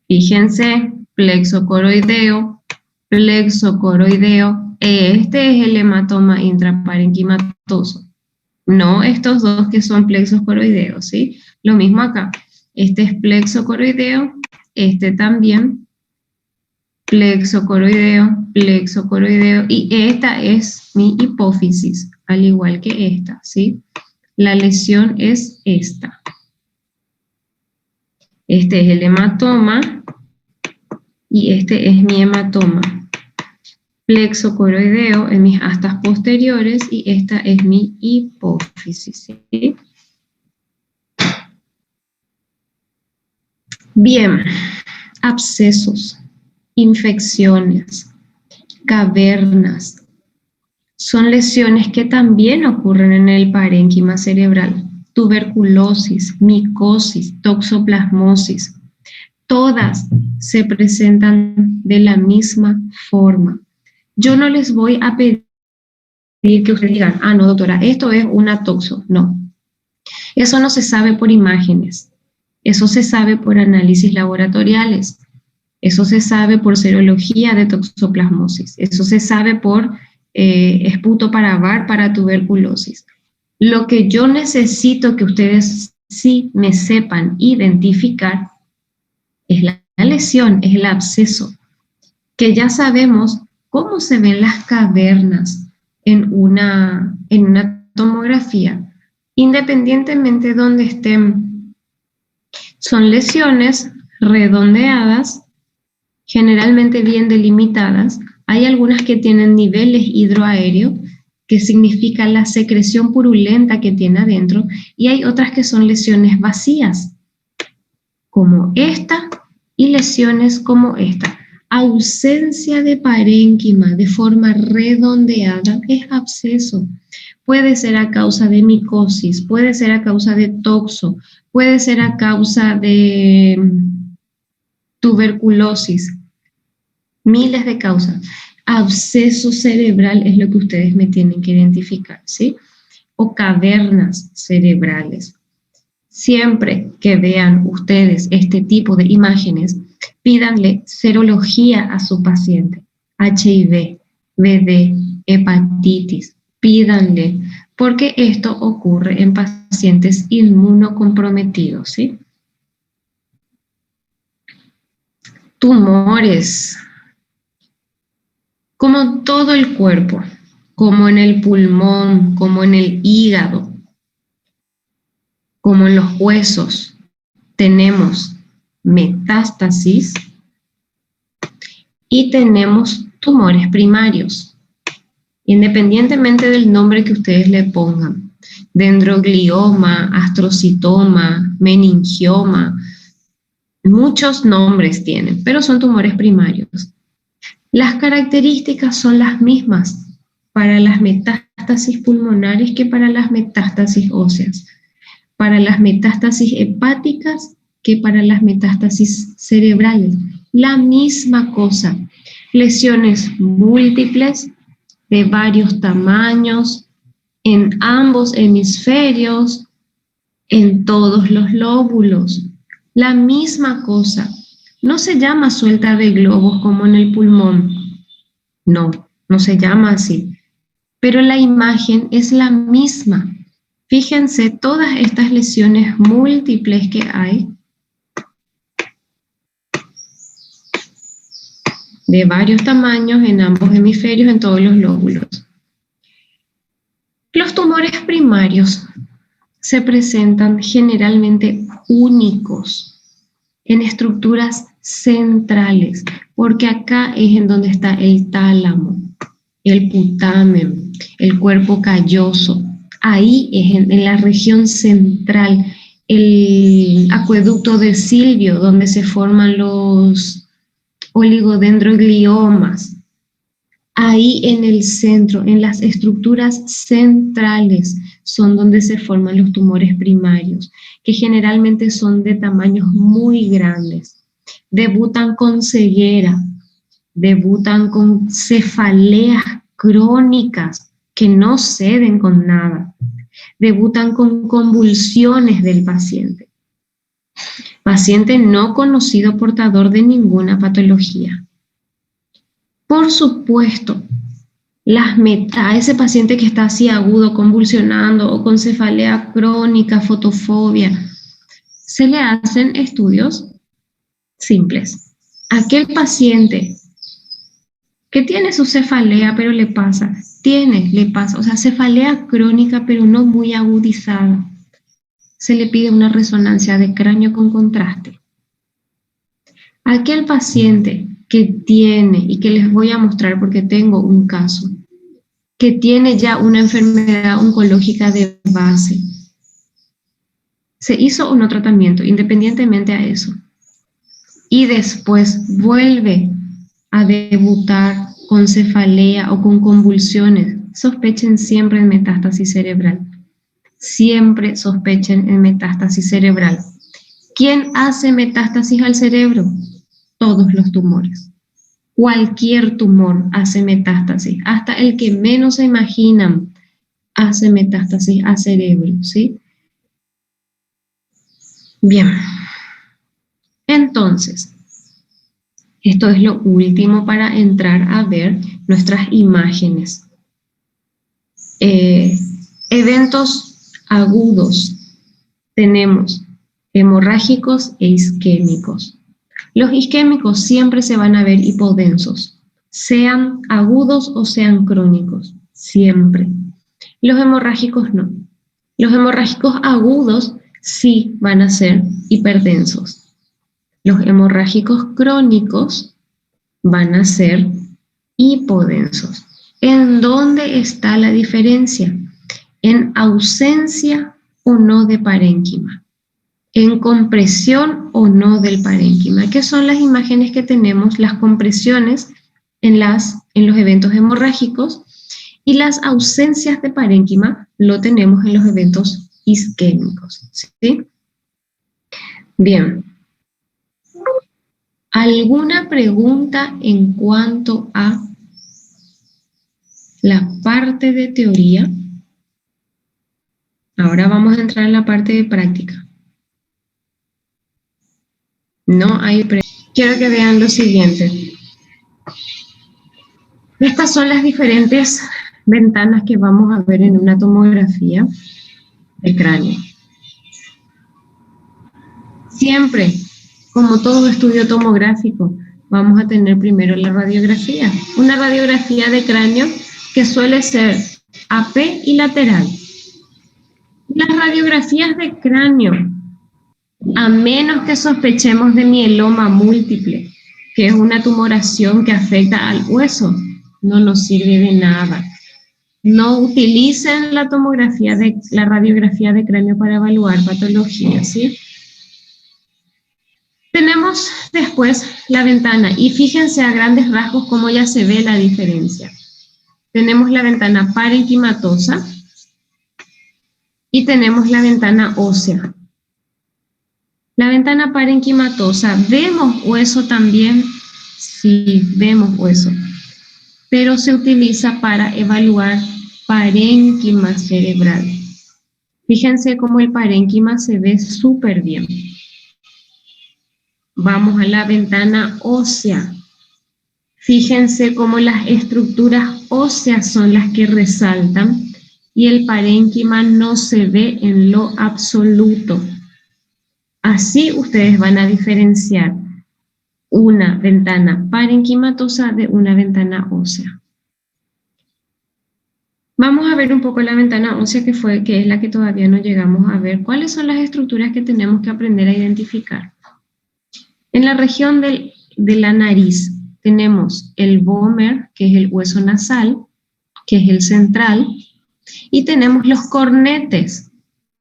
Fíjense, plexo coroideo. Este es el hematoma intraparenquimatoso. No estos dos que son plexos coroideos, ¿sí? Lo mismo acá. Este es plexo coroideo, este también. Plexo coroideo, y esta es mi hipófisis, al igual que esta, ¿sí? La lesión es esta. Este es el hematoma y este es mi hematoma. Plexo coroideo en mis astas posteriores y esta es mi hipófisis, ¿sí? Bien, abscesos, infecciones, cavernas, son lesiones que también ocurren en el parénquima cerebral. Tuberculosis, micosis, toxoplasmosis, todas se presentan de la misma forma. Yo no les voy a pedir que ustedes digan, ah, no, doctora, esto es una toxo. No, eso no se sabe por imágenes, eso se sabe por análisis laboratoriales. Eso se sabe por serología de toxoplasmosis. Eso se sabe por esputo para VAR para tuberculosis. Lo que yo necesito que ustedes sí me sepan identificar es la lesión, es el absceso, que ya sabemos cómo se ven las cavernas en una tomografía, independientemente de donde estén. Son lesiones redondeadas, generalmente bien delimitadas. Hay algunas que tienen niveles hidroaéreos, que significa la secreción purulenta que tiene adentro, y hay otras que son lesiones vacías, como esta, y lesiones como esta. Ausencia de parénquima de forma redondeada es absceso. Puede ser a causa de micosis, puede ser a causa de toxo, puede ser a causa de tuberculosis, miles de causas. Absceso cerebral es lo que ustedes me tienen que identificar, ¿sí? O cavernas cerebrales. Siempre que vean ustedes este tipo de imágenes, pídanle serología a su paciente, HIV, VD, hepatitis, pídanle, porque esto ocurre en pacientes inmunocomprometidos, ¿sí? Tumores, como todo el cuerpo, como en el pulmón, como en el hígado, como en los huesos, tenemos metástasis y tenemos tumores primarios, independientemente del nombre que ustedes le pongan, dendroglioma, astrocitoma, meningioma, muchos nombres tienen, pero son tumores primarios. Las características son las mismas para las metástasis pulmonares que para las metástasis óseas, para las metástasis hepáticas que para las metástasis cerebrales. La misma cosa, lesiones múltiples de varios tamaños, en ambos hemisferios, en todos los lóbulos, La misma cosa. No se llama suelta de globos como en el pulmón. No, no se llama así. Pero la imagen es la misma. Fíjense todas estas lesiones múltiples que hay de varios tamaños en ambos hemisferios, en todos los lóbulos. Los tumores primarios se presentan generalmente únicos en estructuras centrales, porque acá es en donde está el tálamo, el putamen, el cuerpo calloso. Ahí es en la región central, el acueducto de Silvio, donde se forman los oligodendrogliomas. Ahí en el centro, en las estructuras centrales, son donde se forman los tumores primarios, que generalmente son de tamaños muy grandes. Debutan con ceguera, debutan con cefaleas crónicas que no ceden con nada, debutan con convulsiones del paciente. Paciente no conocido portador de ninguna patología. Por supuesto, ese paciente que está así agudo, convulsionando o con cefalea crónica, fotofobia, se le hacen estudios simples. Aquel paciente que tiene su cefalea pero le pasa, o sea, cefalea crónica pero no muy agudizada, se le pide una resonancia de cráneo con contraste. Aquel paciente que tiene, y que les voy a mostrar porque tengo un caso, que tiene ya una enfermedad oncológica de base, se hizo un nuevo tratamiento independientemente a eso, y después vuelve a debutar con cefalea o con convulsiones, sospechen siempre en metástasis cerebral. Siempre sospechen en metástasis cerebral. ¿Quién hace metástasis al cerebro? Todos los tumores. Cualquier tumor hace metástasis, hasta el que menos se imaginan hace metástasis a cerebro, ¿sí? Bien. Entonces, esto es lo último para entrar a ver nuestras imágenes. Eventos agudos. Tenemos hemorrágicos e isquémicos. Los isquémicos siempre se van a ver hipodensos, sean agudos o sean crónicos, siempre. Los hemorrágicos no. Los hemorrágicos agudos sí van a ser hiperdensos. Los hemorrágicos crónicos van a ser hipodensos. ¿En dónde está la diferencia? En ausencia o no de parénquima, en compresión o no del parénquima. ¿Qué son las imágenes que tenemos? Las compresiones en los eventos hemorrágicos, y las ausencias de parénquima lo tenemos en los eventos isquémicos, ¿sí? Bien. ¿Alguna pregunta en cuanto a la parte de teoría? Ahora vamos a entrar en la parte de práctica. No hay pregunta. Quiero que vean lo siguiente. Estas son las diferentes ventanas que vamos a ver en una tomografía de cráneo. Siempre, como todo estudio tomográfico, vamos a tener primero la radiografía. Una radiografía de cráneo que suele ser AP y lateral. Las radiografías de cráneo, a menos que sospechemos de mieloma múltiple, que es una tumoración que afecta al hueso, no nos sirve de nada. No utilicen la radiografía de cráneo para evaluar patología, ¿sí? Tenemos después la ventana, y fíjense a grandes rasgos cómo ya se ve la diferencia. Tenemos la ventana parenquimatosa y tenemos la ventana ósea. La ventana parenquimatosa, ¿vemos hueso también? Sí, vemos hueso, pero se utiliza para evaluar parénquima cerebral. Fíjense cómo el parénquima se ve súper bien. vamos a la ventana ósea. Fíjense cómo las estructuras óseas son las que resaltan y el parénquima no se ve en lo absoluto. Así ustedes van a diferenciar una ventana parenquimatosa de una ventana ósea. Vamos a ver un poco la ventana ósea que es la que todavía no llegamos a ver. ¿Cuáles son las estructuras que tenemos que aprender a identificar? En la región de la nariz tenemos el vómer, que es el hueso nasal, que es el central, y tenemos los cornetes,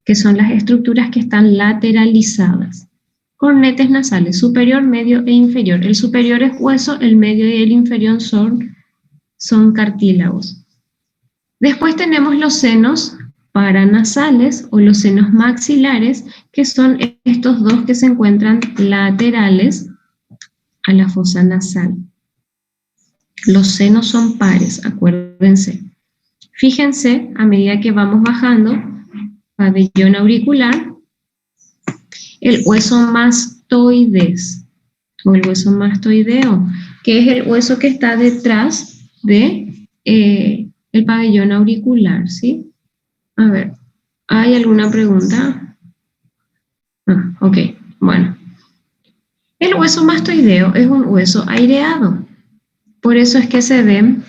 que son las estructuras que están lateralizadas. Cornetes nasales, superior, medio e inferior. El superior es hueso, el medio y el inferior son cartílagos. Después tenemos los senos paranasales o los senos maxilares, que son estos dos que se encuentran laterales a la fosa nasal. Los senos son pares, acuérdense. Fíjense, a medida que vamos bajando, pabellón auricular, el hueso mastoides, o el hueso mastoideo, que es el hueso que está detrás de el pabellón auricular, ¿sí? A ver, ¿hay alguna pregunta? Ok, bueno. El hueso mastoideo es un hueso aireado, por eso es que se ven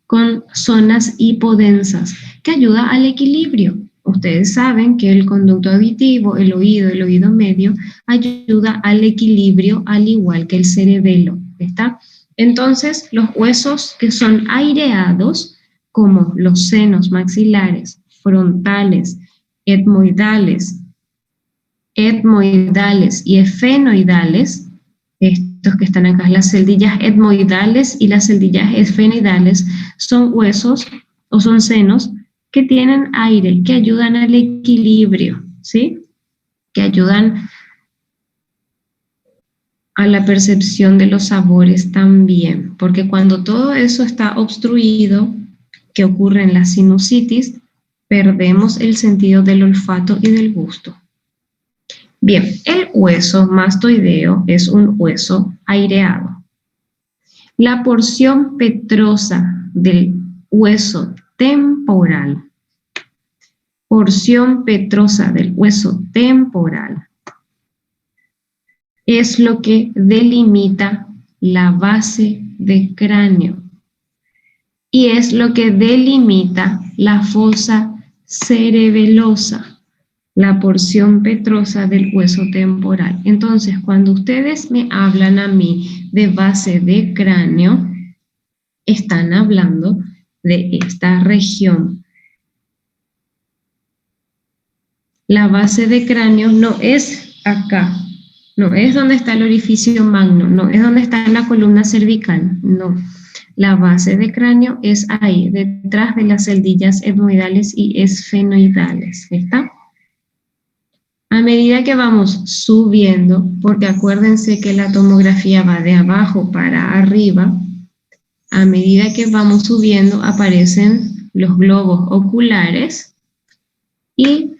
con zonas hipodensas, que ayuda al equilibrio. Ustedes saben que el conducto auditivo, el oído medio, ayuda al equilibrio al igual que el cerebelo, ¿está? Entonces, los huesos que son aireados, como los senos maxilares, frontales, etmoidales y efenoidales, estos que están acá, las celdillas etmoidales y las celdillas esfenoidales, son huesos o son senos que tienen aire, que ayudan al equilibrio, ¿sí? Que ayudan a la percepción de los sabores también, porque cuando todo eso está obstruido, que ocurre en la sinusitis, perdemos el sentido del olfato y del gusto. Bien, el hueso mastoideo es un hueso aireado. La porción petrosa del hueso temporal, es lo que delimita la base del cráneo y es lo que delimita la fosa cerebelosa, la porción petrosa del hueso temporal. Entonces, cuando ustedes me hablan a mí de base de cráneo, están hablando de esta región. La base de cráneo no es acá, no es donde está el orificio magno, no es donde está la columna cervical, no. La base de cráneo es ahí, detrás de las celdillas etmoidales y esfenoidales, ¿está? A medida que vamos subiendo, porque acuérdense que la tomografía va de abajo para arriba, a medida que vamos subiendo aparecen los globos oculares y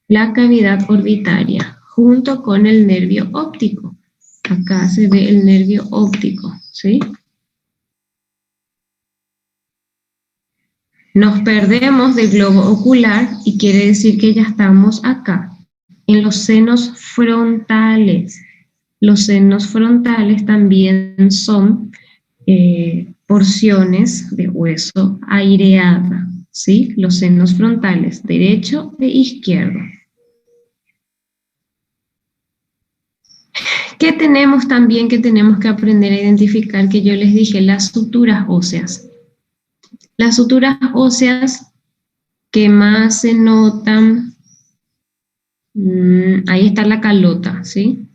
la cavidad orbitaria, junto con el nervio óptico. Acá se ve el nervio óptico, ¿sí? Nos perdemos del globo ocular y quiere decir que ya estamos acá, en los senos frontales. Los senos frontales también son porciones de hueso aireada, ¿sí? Los senos frontales, derecho e izquierdo. ¿Qué tenemos también que tenemos que aprender a identificar? Que yo les dije, las suturas óseas. Las suturas óseas que más se notan, ahí está la calota, ¿sí?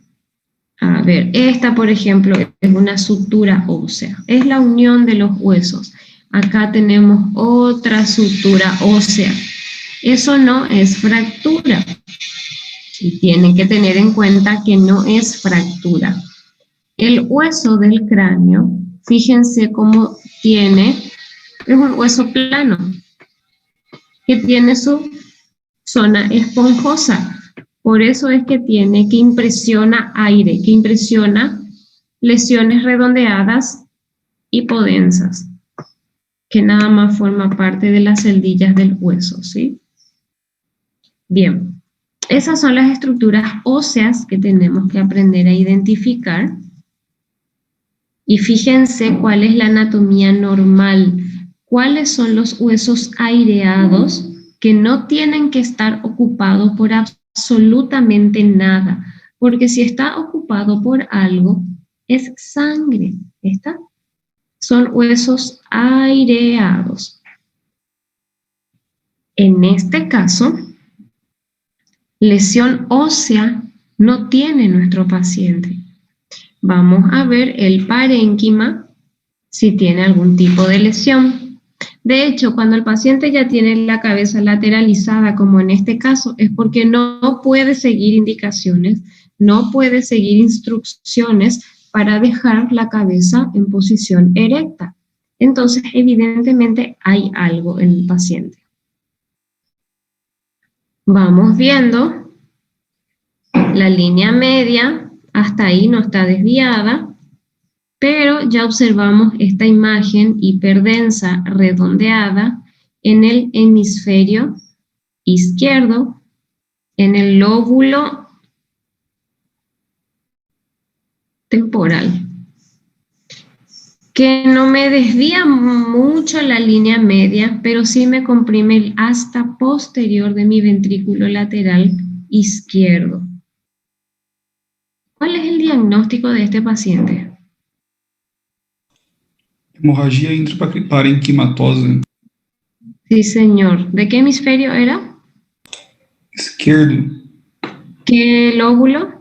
A ver, esta por ejemplo es una sutura ósea, es la unión de los huesos. Acá tenemos otra sutura ósea, eso no es fractura. Y tienen que tener en cuenta que no es fractura. El hueso del cráneo, fíjense cómo tiene, es un hueso plano, que tiene su zona esponjosa. Por eso es que tiene, que impresiona aire, que impresiona lesiones redondeadas hipodensas, que nada más forma parte de las celdillas del hueso, ¿sí? Bien, esas son las estructuras óseas que tenemos que aprender a identificar. Y fíjense cuál es la anatomía normal, cuáles son los huesos aireados que no tienen que estar ocupados por absolutamente nada, porque si está ocupado por algo, es sangre, ¿está? Son huesos aireados. En este caso, lesión ósea no tiene nuestro paciente. Vamos a ver el parénquima si tiene algún tipo de lesión. De hecho, cuando el paciente ya tiene la cabeza lateralizada, como en este caso, es porque no puede seguir indicaciones, no puede seguir instrucciones para dejar la cabeza en posición erecta. Entonces, evidentemente hay algo en el paciente. Vamos viendo la línea media, hasta ahí no está desviada, pero ya observamos esta imagen hiperdensa redondeada en el hemisferio izquierdo, en el lóbulo temporal, que no me desvía mucho la línea media, pero sí me comprime el asta posterior de mi ventrículo lateral izquierdo. ¿Cuál es el diagnóstico de este paciente? Hemorragia intraparenquimatosa. Sí, señor. ¿De qué hemisferio era? Esquerdo. ¿Qué lóbulo?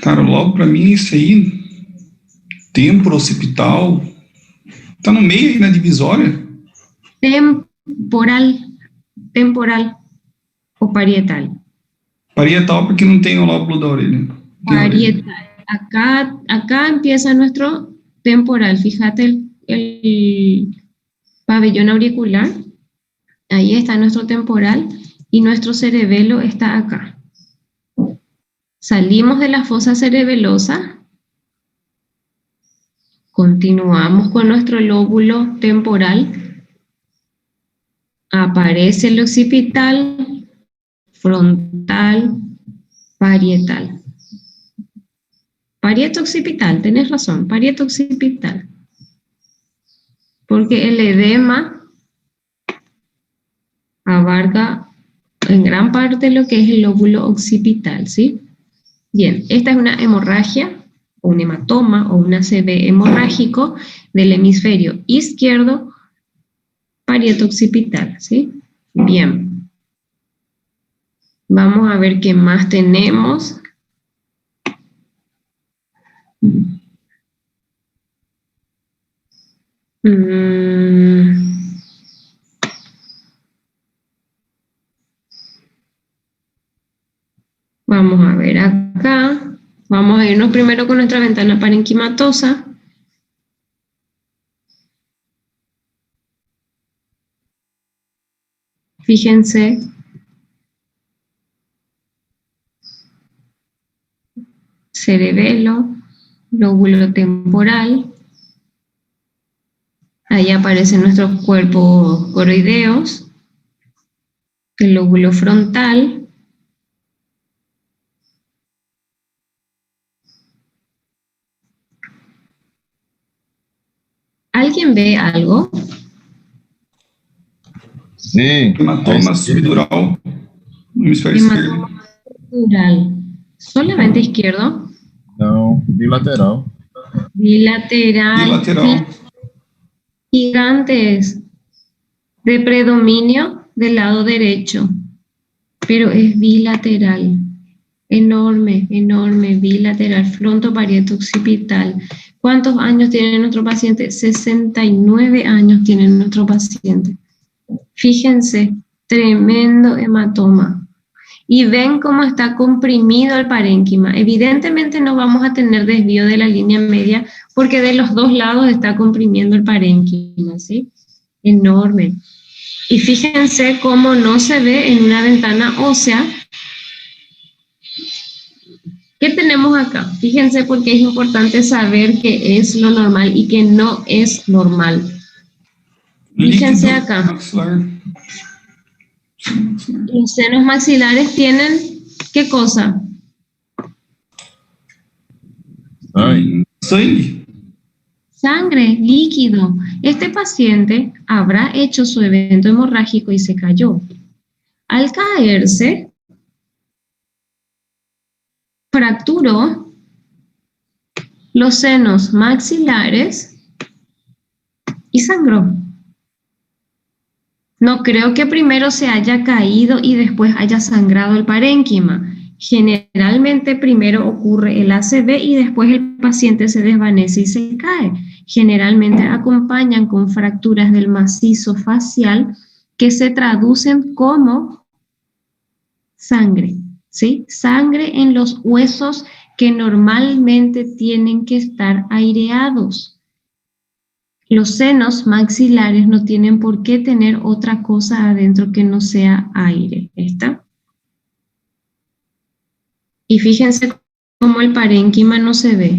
Cara, logo pra mim isso aí, temporo-occipital, tá no meio aí na divisória. Temporal. Temporal o parietal. Parietal porque não tem o lóbulo da orelha. Parietal. Acá empieza nuestro temporal. Fíjate el pabellón auricular. Ahí está nuestro temporal y nuestro cerebelo está acá. Salimos de la fosa cerebelosa. Continuamos con nuestro lóbulo temporal. Aparece el occipital, frontal, parietal. Parieto-occipital, tenés razón, parieto-occipital. Porque el edema abarca en gran parte lo que es el lóbulo occipital, ¿sí? Bien, esta es una hemorragia, o un hematoma, o un ACV hemorrágico del hemisferio izquierdo, parieto-occipital, ¿sí? Bien. Vamos a ver qué más tenemos. Vamos a ver acá. Vamos a irnos primero con nuestra ventana parenquimatosa. Fíjense. Cerebelo, lóbulo temporal. Ahí aparecen nuestros cuerpos coroideos. El lóbulo frontal. ¿Alguien ve algo? Sí. Hematoma subdural no hemisfério esquerdo. Hematoma subdural. ¿Solamente izquierdo? Não, bilateral. Bilateral. Bilateral. Gigantes. De predominio del lado derecho. Pero es bilateral. Enorme, enorme, bilateral, frontoparieto occipital. ¿Cuántos años tiene nuestro paciente? 69 años tiene nuestro paciente. Fíjense, tremendo hematoma. Y ven cómo está comprimido el parénquima. Evidentemente no vamos a tener desvío de la línea media porque de los dos lados está comprimiendo el parénquima, ¿sí? Enorme. Y fíjense cómo no se ve en una ventana ósea ¿Qué tenemos acá? Fíjense porque es importante saber qué es lo normal y qué no es normal. Fíjense Líquido acá. maxilar. Maxilar. Los senos maxilares tienen, ¿qué cosa? Sangue. Sangue. Sangre, líquido. Este paciente habrá hecho su evento hemorrágico y se cayó. Al caerse, fracturó los senos maxilares y sangró. No creo que primero se haya caído y después haya sangrado el parénquima. Generalmente primero ocurre el ACV y después el paciente se desvanece y se cae. Generalmente acompañan con fracturas del macizo facial que se traducen como sangre, ¿sí? Sangre en los huesos que normalmente tienen que estar aireados. Los senos maxilares no tienen por qué tener otra cosa adentro que no sea aire. ¿Está? Y fíjense cómo el parénquima no se ve.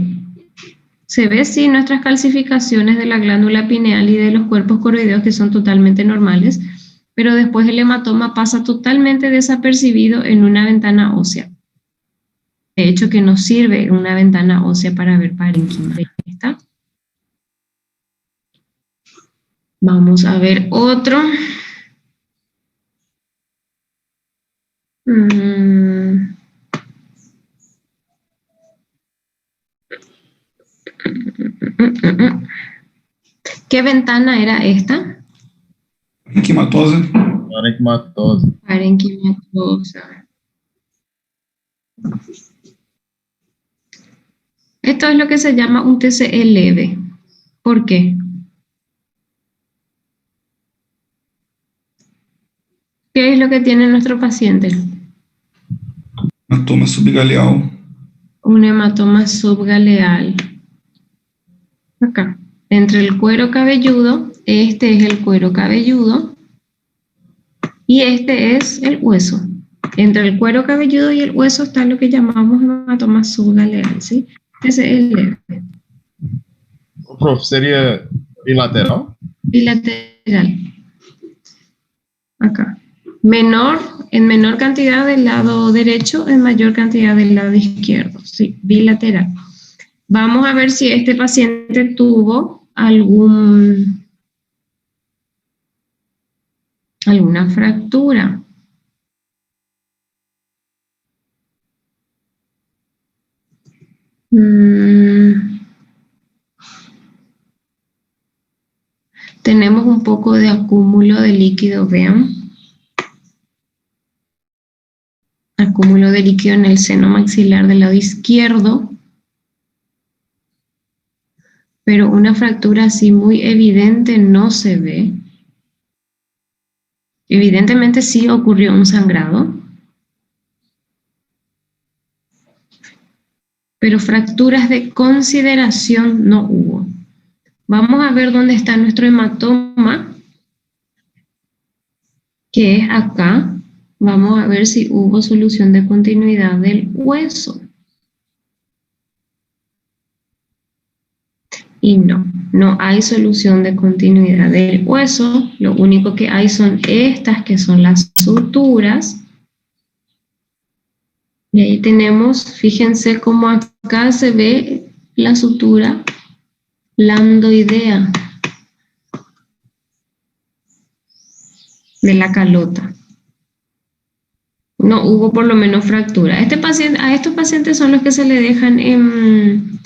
Se ve, sí, nuestras calcificaciones de la glándula pineal y de los cuerpos coroideos que son totalmente normales, pero después el hematoma pasa totalmente desapercibido en una ventana ósea. De hecho, que nos sirve una ventana ósea para ver parénquima. ¿Está? Vamos a ver otro. ¿Qué ventana era esta? Parenquimatosa. Parenquimatosa. Parenquimatosa. Esto es lo que se llama un TCE leve. ¿Por qué? ¿Qué es lo que tiene nuestro paciente? Hematoma subgaleal. Un hematoma subgaleal. Acá. Entre el cuero cabelludo, este es el cuero cabelludo y este es el hueso. Entre el cuero cabelludo y el hueso está lo que llamamos hematoma subgaleal, ¿sí? Ese es el leve. Prof, seria bilateral? Bilateral. Acá. En menor cantidad del lado derecho, en mayor cantidad del lado izquierdo, sí, bilateral. Vamos a ver si este paciente tuvo alguna fractura. Tenemos un poco de acúmulo de líquido, vean. Acúmulo de líquido en el seno maxilar del lado izquierdo. Pero una fractura así muy evidente no se ve. Evidentemente sí ocurrió un sangrado. Pero fracturas de consideración no hubo. Vamos a ver dónde está nuestro hematoma, que es acá. Vamos a ver si hubo solución de continuidad del hueso. Y no hay solución de continuidad del hueso. Lo único que hay son estas, que son las suturas. Y ahí tenemos, fíjense cómo acá se ve la sutura lambdoidea de la calota. No hubo por lo menos fractura. A estos pacientes son los que se le dejan en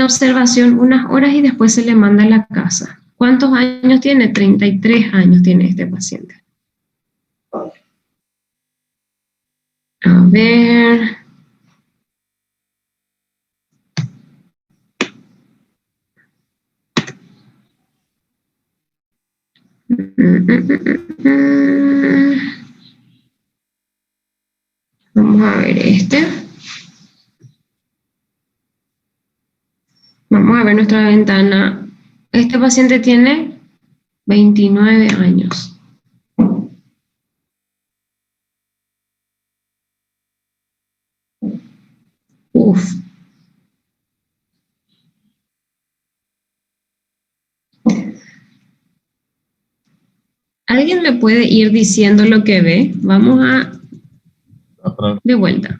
observación unas horas y después se le manda a la casa. ¿Cuántos años tiene? 33 años tiene este paciente. A ver. Vamos a ver este. Vamos a ver nuestra ventana. Este paciente tiene 29 años. Uf. ¿Alguien me puede ir diciendo lo que ve? Vamos a Atrás. de vuelta.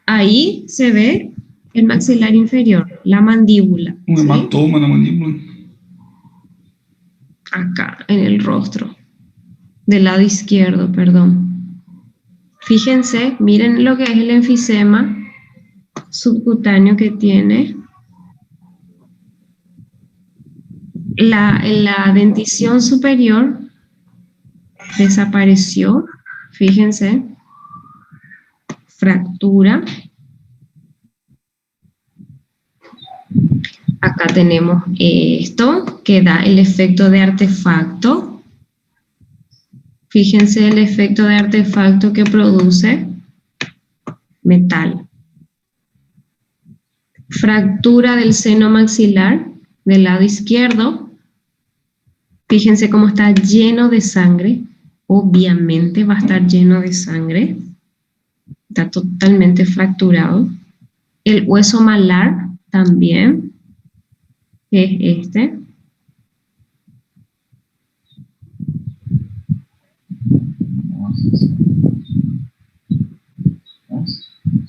Ahí se ve el maxilar inferior, la mandíbula. Um ¿sí? hematoma na mandíbula. Acá, en el rostro. Del lado izquierdo, perdón. Fíjense, miren lo que es el enfisema subcutáneo que tiene. La dentición superior desapareció. Fíjense. Fractura. Acá tenemos esto que da el efecto de artefacto. Fíjense el efecto de artefacto que produce metal. Fractura del seno maxilar del lado izquierdo. Fíjense cómo está lleno de sangre. Obviamente va a estar lleno de sangre. Está totalmente fracturado. El hueso malar también, que es este.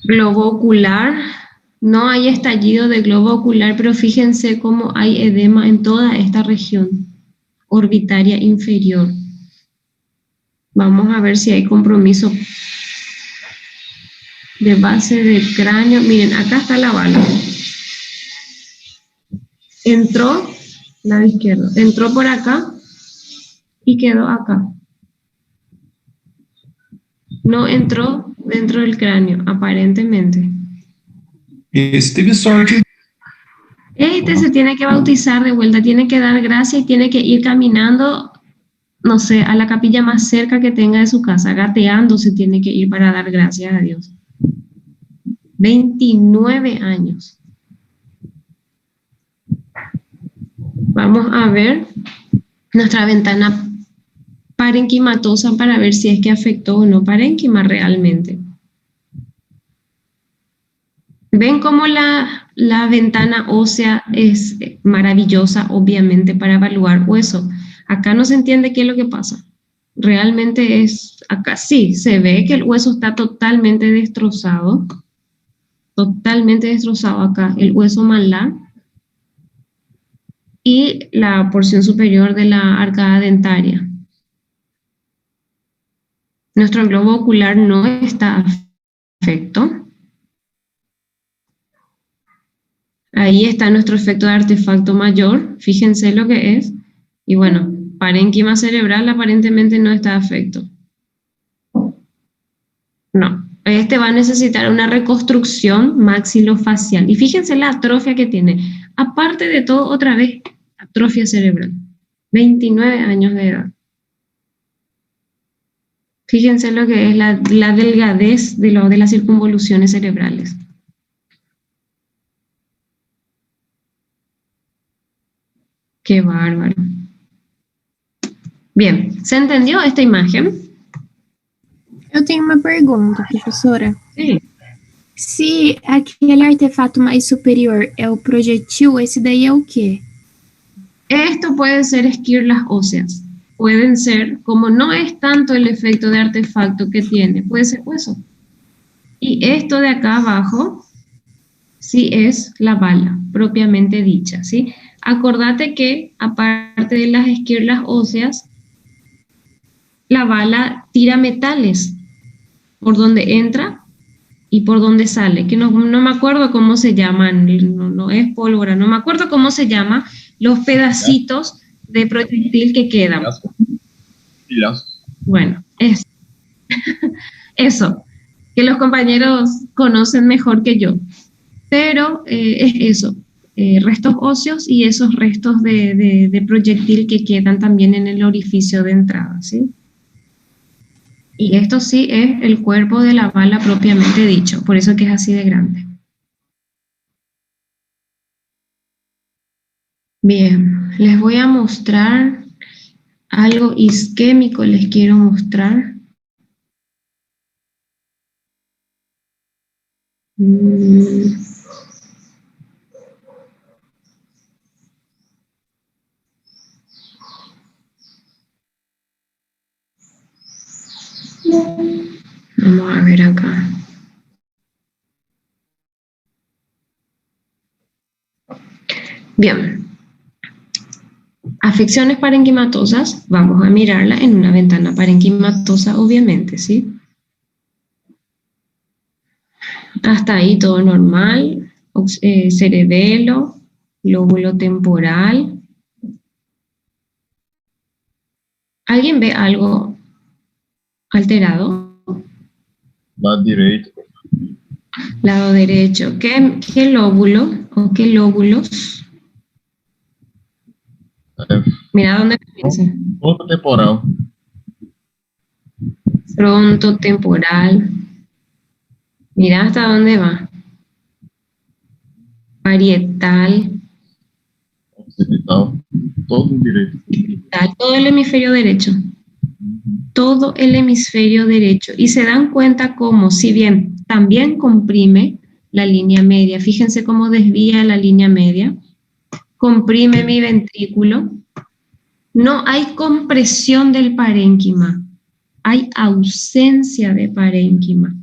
Globo ocular. No hay estallido de globo ocular, pero fíjense cómo hay edema en toda esta región orbitaria inferior. Vamos a ver si hay compromiso de base del cráneo. Miren, acá está la bala. Entró, lado izquierdo, entró por acá y quedó acá. No entró dentro del cráneo, aparentemente. Esse teve sorte. Este se tiene que bautizar de vuelta, tiene que dar gracia y tiene que ir caminando, no sé, a la capilla más cerca que tenga de su casa, gateando se tiene que ir para dar gracias a Dios. 29 años. Vamos a ver nuestra ventana parenquimatosa para ver si es que afectó o no parénquima realmente. ¿Ven cómo la ventana ósea es maravillosa, obviamente, para evaluar hueso? Acá no se entiende qué es lo que pasa. Realmente es, acá sí, se ve que el hueso está totalmente destrozado acá, el hueso malar y la porción superior de la arcada dentaria. Nuestro globo ocular no está afecto. Ahí está nuestro efecto de artefacto mayor, fíjense lo que es. Y bueno, parénquima cerebral aparentemente no está afecto. No, este va a necesitar una reconstrucción maxilofacial. Y fíjense la atrofia que tiene. Aparte de todo, otra vez, atrofia cerebral. 29 años de edad. Fíjense lo que es la delgadez de las circunvoluciones cerebrales. Qué bárbaro. Bien, ¿se entendió esta imagen? Eu tenho uma pergunta, professora. Sí. Se aquele artefato mais superior é o projetil, esse daí é o quê? Esto puede ser esquirlas óseas. Pueden ser, como no es tanto el efecto de artefacto que tiene, puede ser hueso. Y esto de acá abajo, sí es la bala, propiamente dicha, ¿sí? Acordate que, aparte de las esquirlas óseas, la bala tira metales por donde entra y por donde sale, que no me acuerdo cómo se llaman, no es pólvora, no me acuerdo cómo se llama, los pedacitos de proyectil que quedan. Pilhaço. Bueno, eso, que los compañeros conocen mejor que yo, pero es eso, restos óseos y esos restos de proyectil que quedan también en el orificio de entrada, ¿sí? Y esto sí es el cuerpo de la bala propiamente dicho, por eso que es así de grande. Bien, les voy a mostrar algo isquémico, les quiero mostrar. Mm. Vamos a ver acá. Bien. Afecciones parenquimatosas, vamos a mirarla en una ventana parenquimatosa, obviamente, ¿sí? Hasta ahí todo normal. Cerebelo, lóbulo temporal. ¿Alguien ve algo alterado? Lado direito. Lado derecho. ¿Qué lóbulo o qué lóbulos? Mira dónde comienza. Ponto temporal. Fronto temporal. Mira hasta dónde va. Parietal. Occipital. Todo direito. Todo el hemisferio derecho. Todo el hemisferio derecho. Y se dan cuenta cómo, si bien también comprime la línea media, fíjense cómo desvía la línea media, comprime mi ventrículo, no hay compresión del parénquima, hay ausencia de parénquima.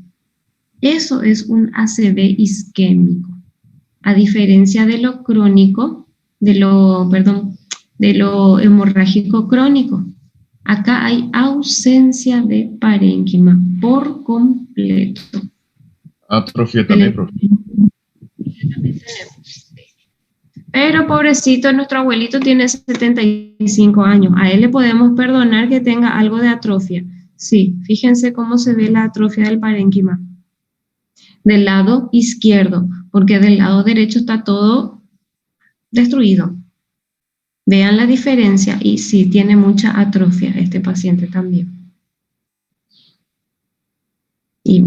Eso es un ACV isquémico, a diferencia de lo crónico, de lo hemorrágico crónico. Acá hay ausencia de parénquima por completo. Atrofia también, profe. Pero pobrecito, nuestro abuelito tiene 75 años. A él le podemos perdonar que tenga algo de atrofia. Sí, fíjense cómo se ve la atrofia del parénquima. Del lado izquierdo, porque del lado derecho está todo destruido. Vean la diferencia y sí, tiene mucha atrofia este paciente también. Y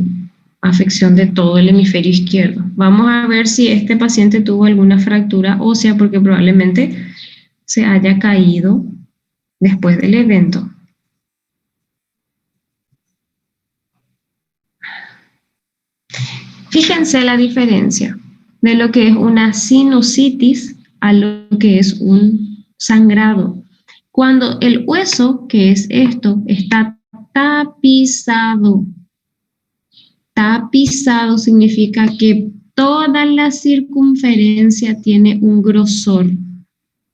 afección de todo el hemisferio izquierdo. Vamos a ver si este paciente tuvo alguna fractura ósea porque probablemente se haya caído después del evento. Fíjense la diferencia de lo que es una sinusitis a lo que es un sangrado. Cuando el hueso, que es esto, está tapizado. Tapizado significa que toda la circunferencia tiene un grosor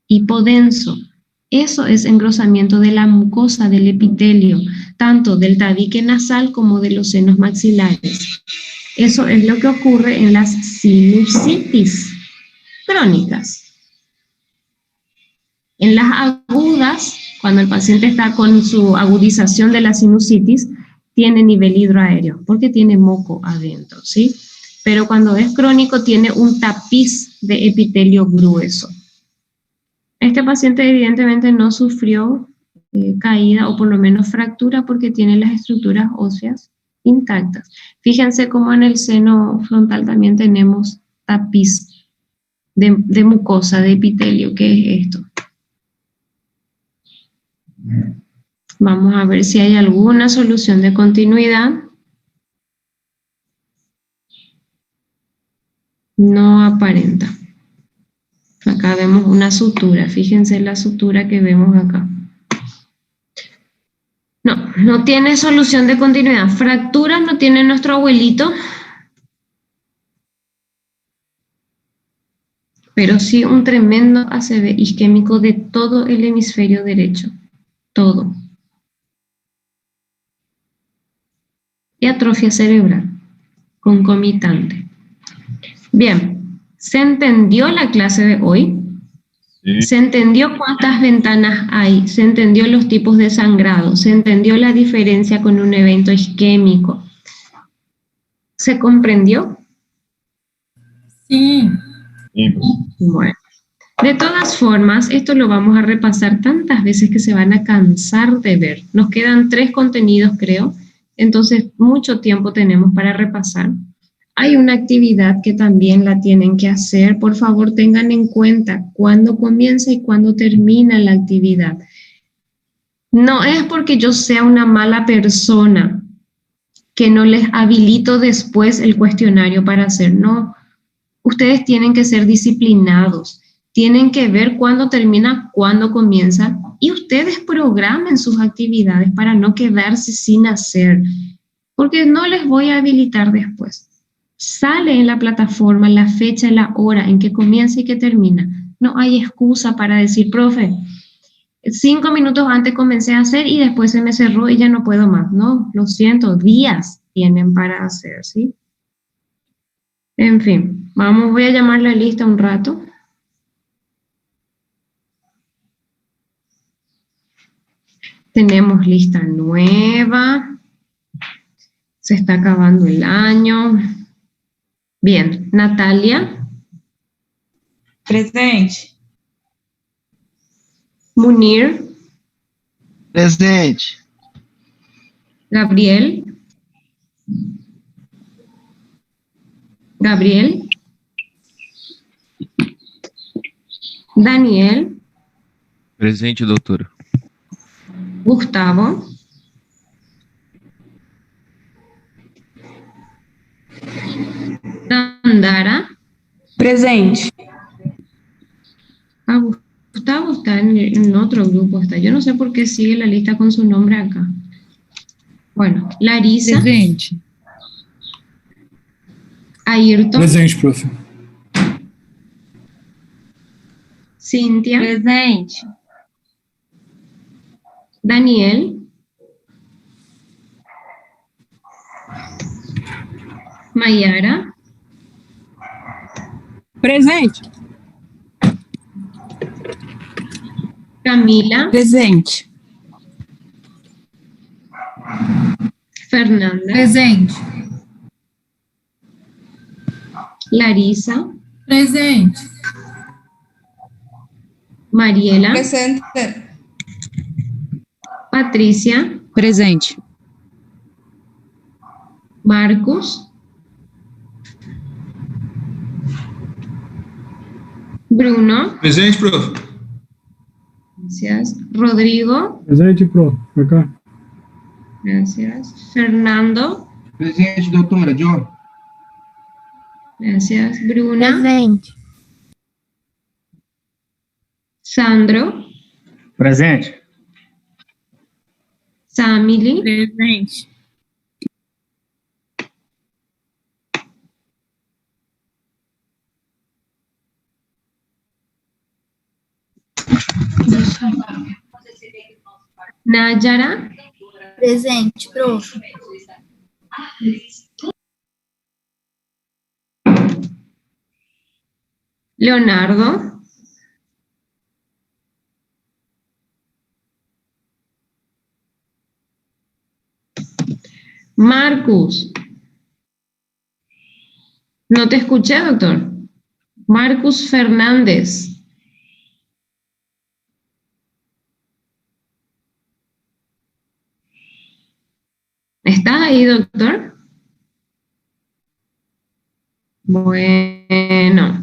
hipodenso. Eso es engrosamiento de la mucosa del epitelio, tanto del tabique nasal como de los senos maxilares. Eso es lo que ocurre en las sinusitis crónicas. En las agudas, cuando el paciente está con su agudización de la sinusitis, tiene nivel hidroaéreo, porque tiene moco adentro, ¿sí? Pero cuando es crónico, tiene un tapiz de epitelio grueso. Este paciente evidentemente no sufrió caída o por lo menos fractura porque tiene las estructuras óseas intactas. Fíjense cómo en el seno frontal también tenemos tapiz de mucosa, de epitelio. ¿Qué es esto? Vamos a ver si hay alguna solución de continuidad. No aparenta. Acá vemos una sutura. Fíjense la sutura que vemos acá. No tiene solución de continuidad. Fractura no tiene nuestro abuelito. Pero sí un tremendo ACV isquémico de todo el hemisferio derecho. Todo. Y atrofia cerebral concomitante. Bien, ¿se entendió la clase de hoy? Sí. ¿Se entendió cuántas ventanas hay? ¿Se entendió los tipos de sangrado? ¿Se entendió la diferencia con un evento isquémico? ¿Se comprendió? Sí. Sí, profe. Bueno, de todas formas, esto lo vamos a repasar tantas veces que se van a cansar de ver. Nos quedan 3 contenidos, creo, entonces mucho tiempo tenemos para repasar. Hay una actividad que también la tienen que hacer. Por favor, tengan en cuenta cuándo comienza y cuándo termina la actividad. No es porque yo sea una mala persona. que no les habilito después el cuestionario para hacer. No, ustedes tienen que ser disciplinados, tienen que ver cuándo termina, cuándo comienza, y ustedes programen sus actividades para no quedarse sin hacer, porque no les voy a habilitar después. Sale en la plataforma la fecha, la hora en que comienza y que termina. No hay excusa para decir, profe, 5 minutos antes comencé a hacer y después se me cerró y ya no puedo más. No, lo siento, días tienen para hacer, ¿sí? En fin, vamos, voy a llamar la lista un rato. Tenemos lista nueva. Se está acabando el año. Bien, Natalia. Presente. Munir. Presente. Gabriel. Gabriel. Daniel. Presente, doutora. Gustavo. Dandara. Presente. Ah, Gustavo está en otro grupo. Está. Yo no sé por qué sigue la lista con su nombre acá. Bueno, Larisa. Presente. Ayrton. Presente, profe. Cíntia. Presente. Daniel. Mayara. Presente. Camila. Presente. Fernanda. Presente. Larisa. Presente. Mariela. Presente. Patricia. Presente. Marcos. Bruno. Presente, prof. Gracias. Rodrigo. Presente, profe. Acá. Gracias. Fernando. Presente, doutora. John. Gracias. Bruna. Presente. Sandro. Presente. Samily. Presente. Nájara. Presente, prof. Leonardo. Marcus. No te escuché, doctor. Marcus Fernández. ¿Estás ahí, doctor? Bueno.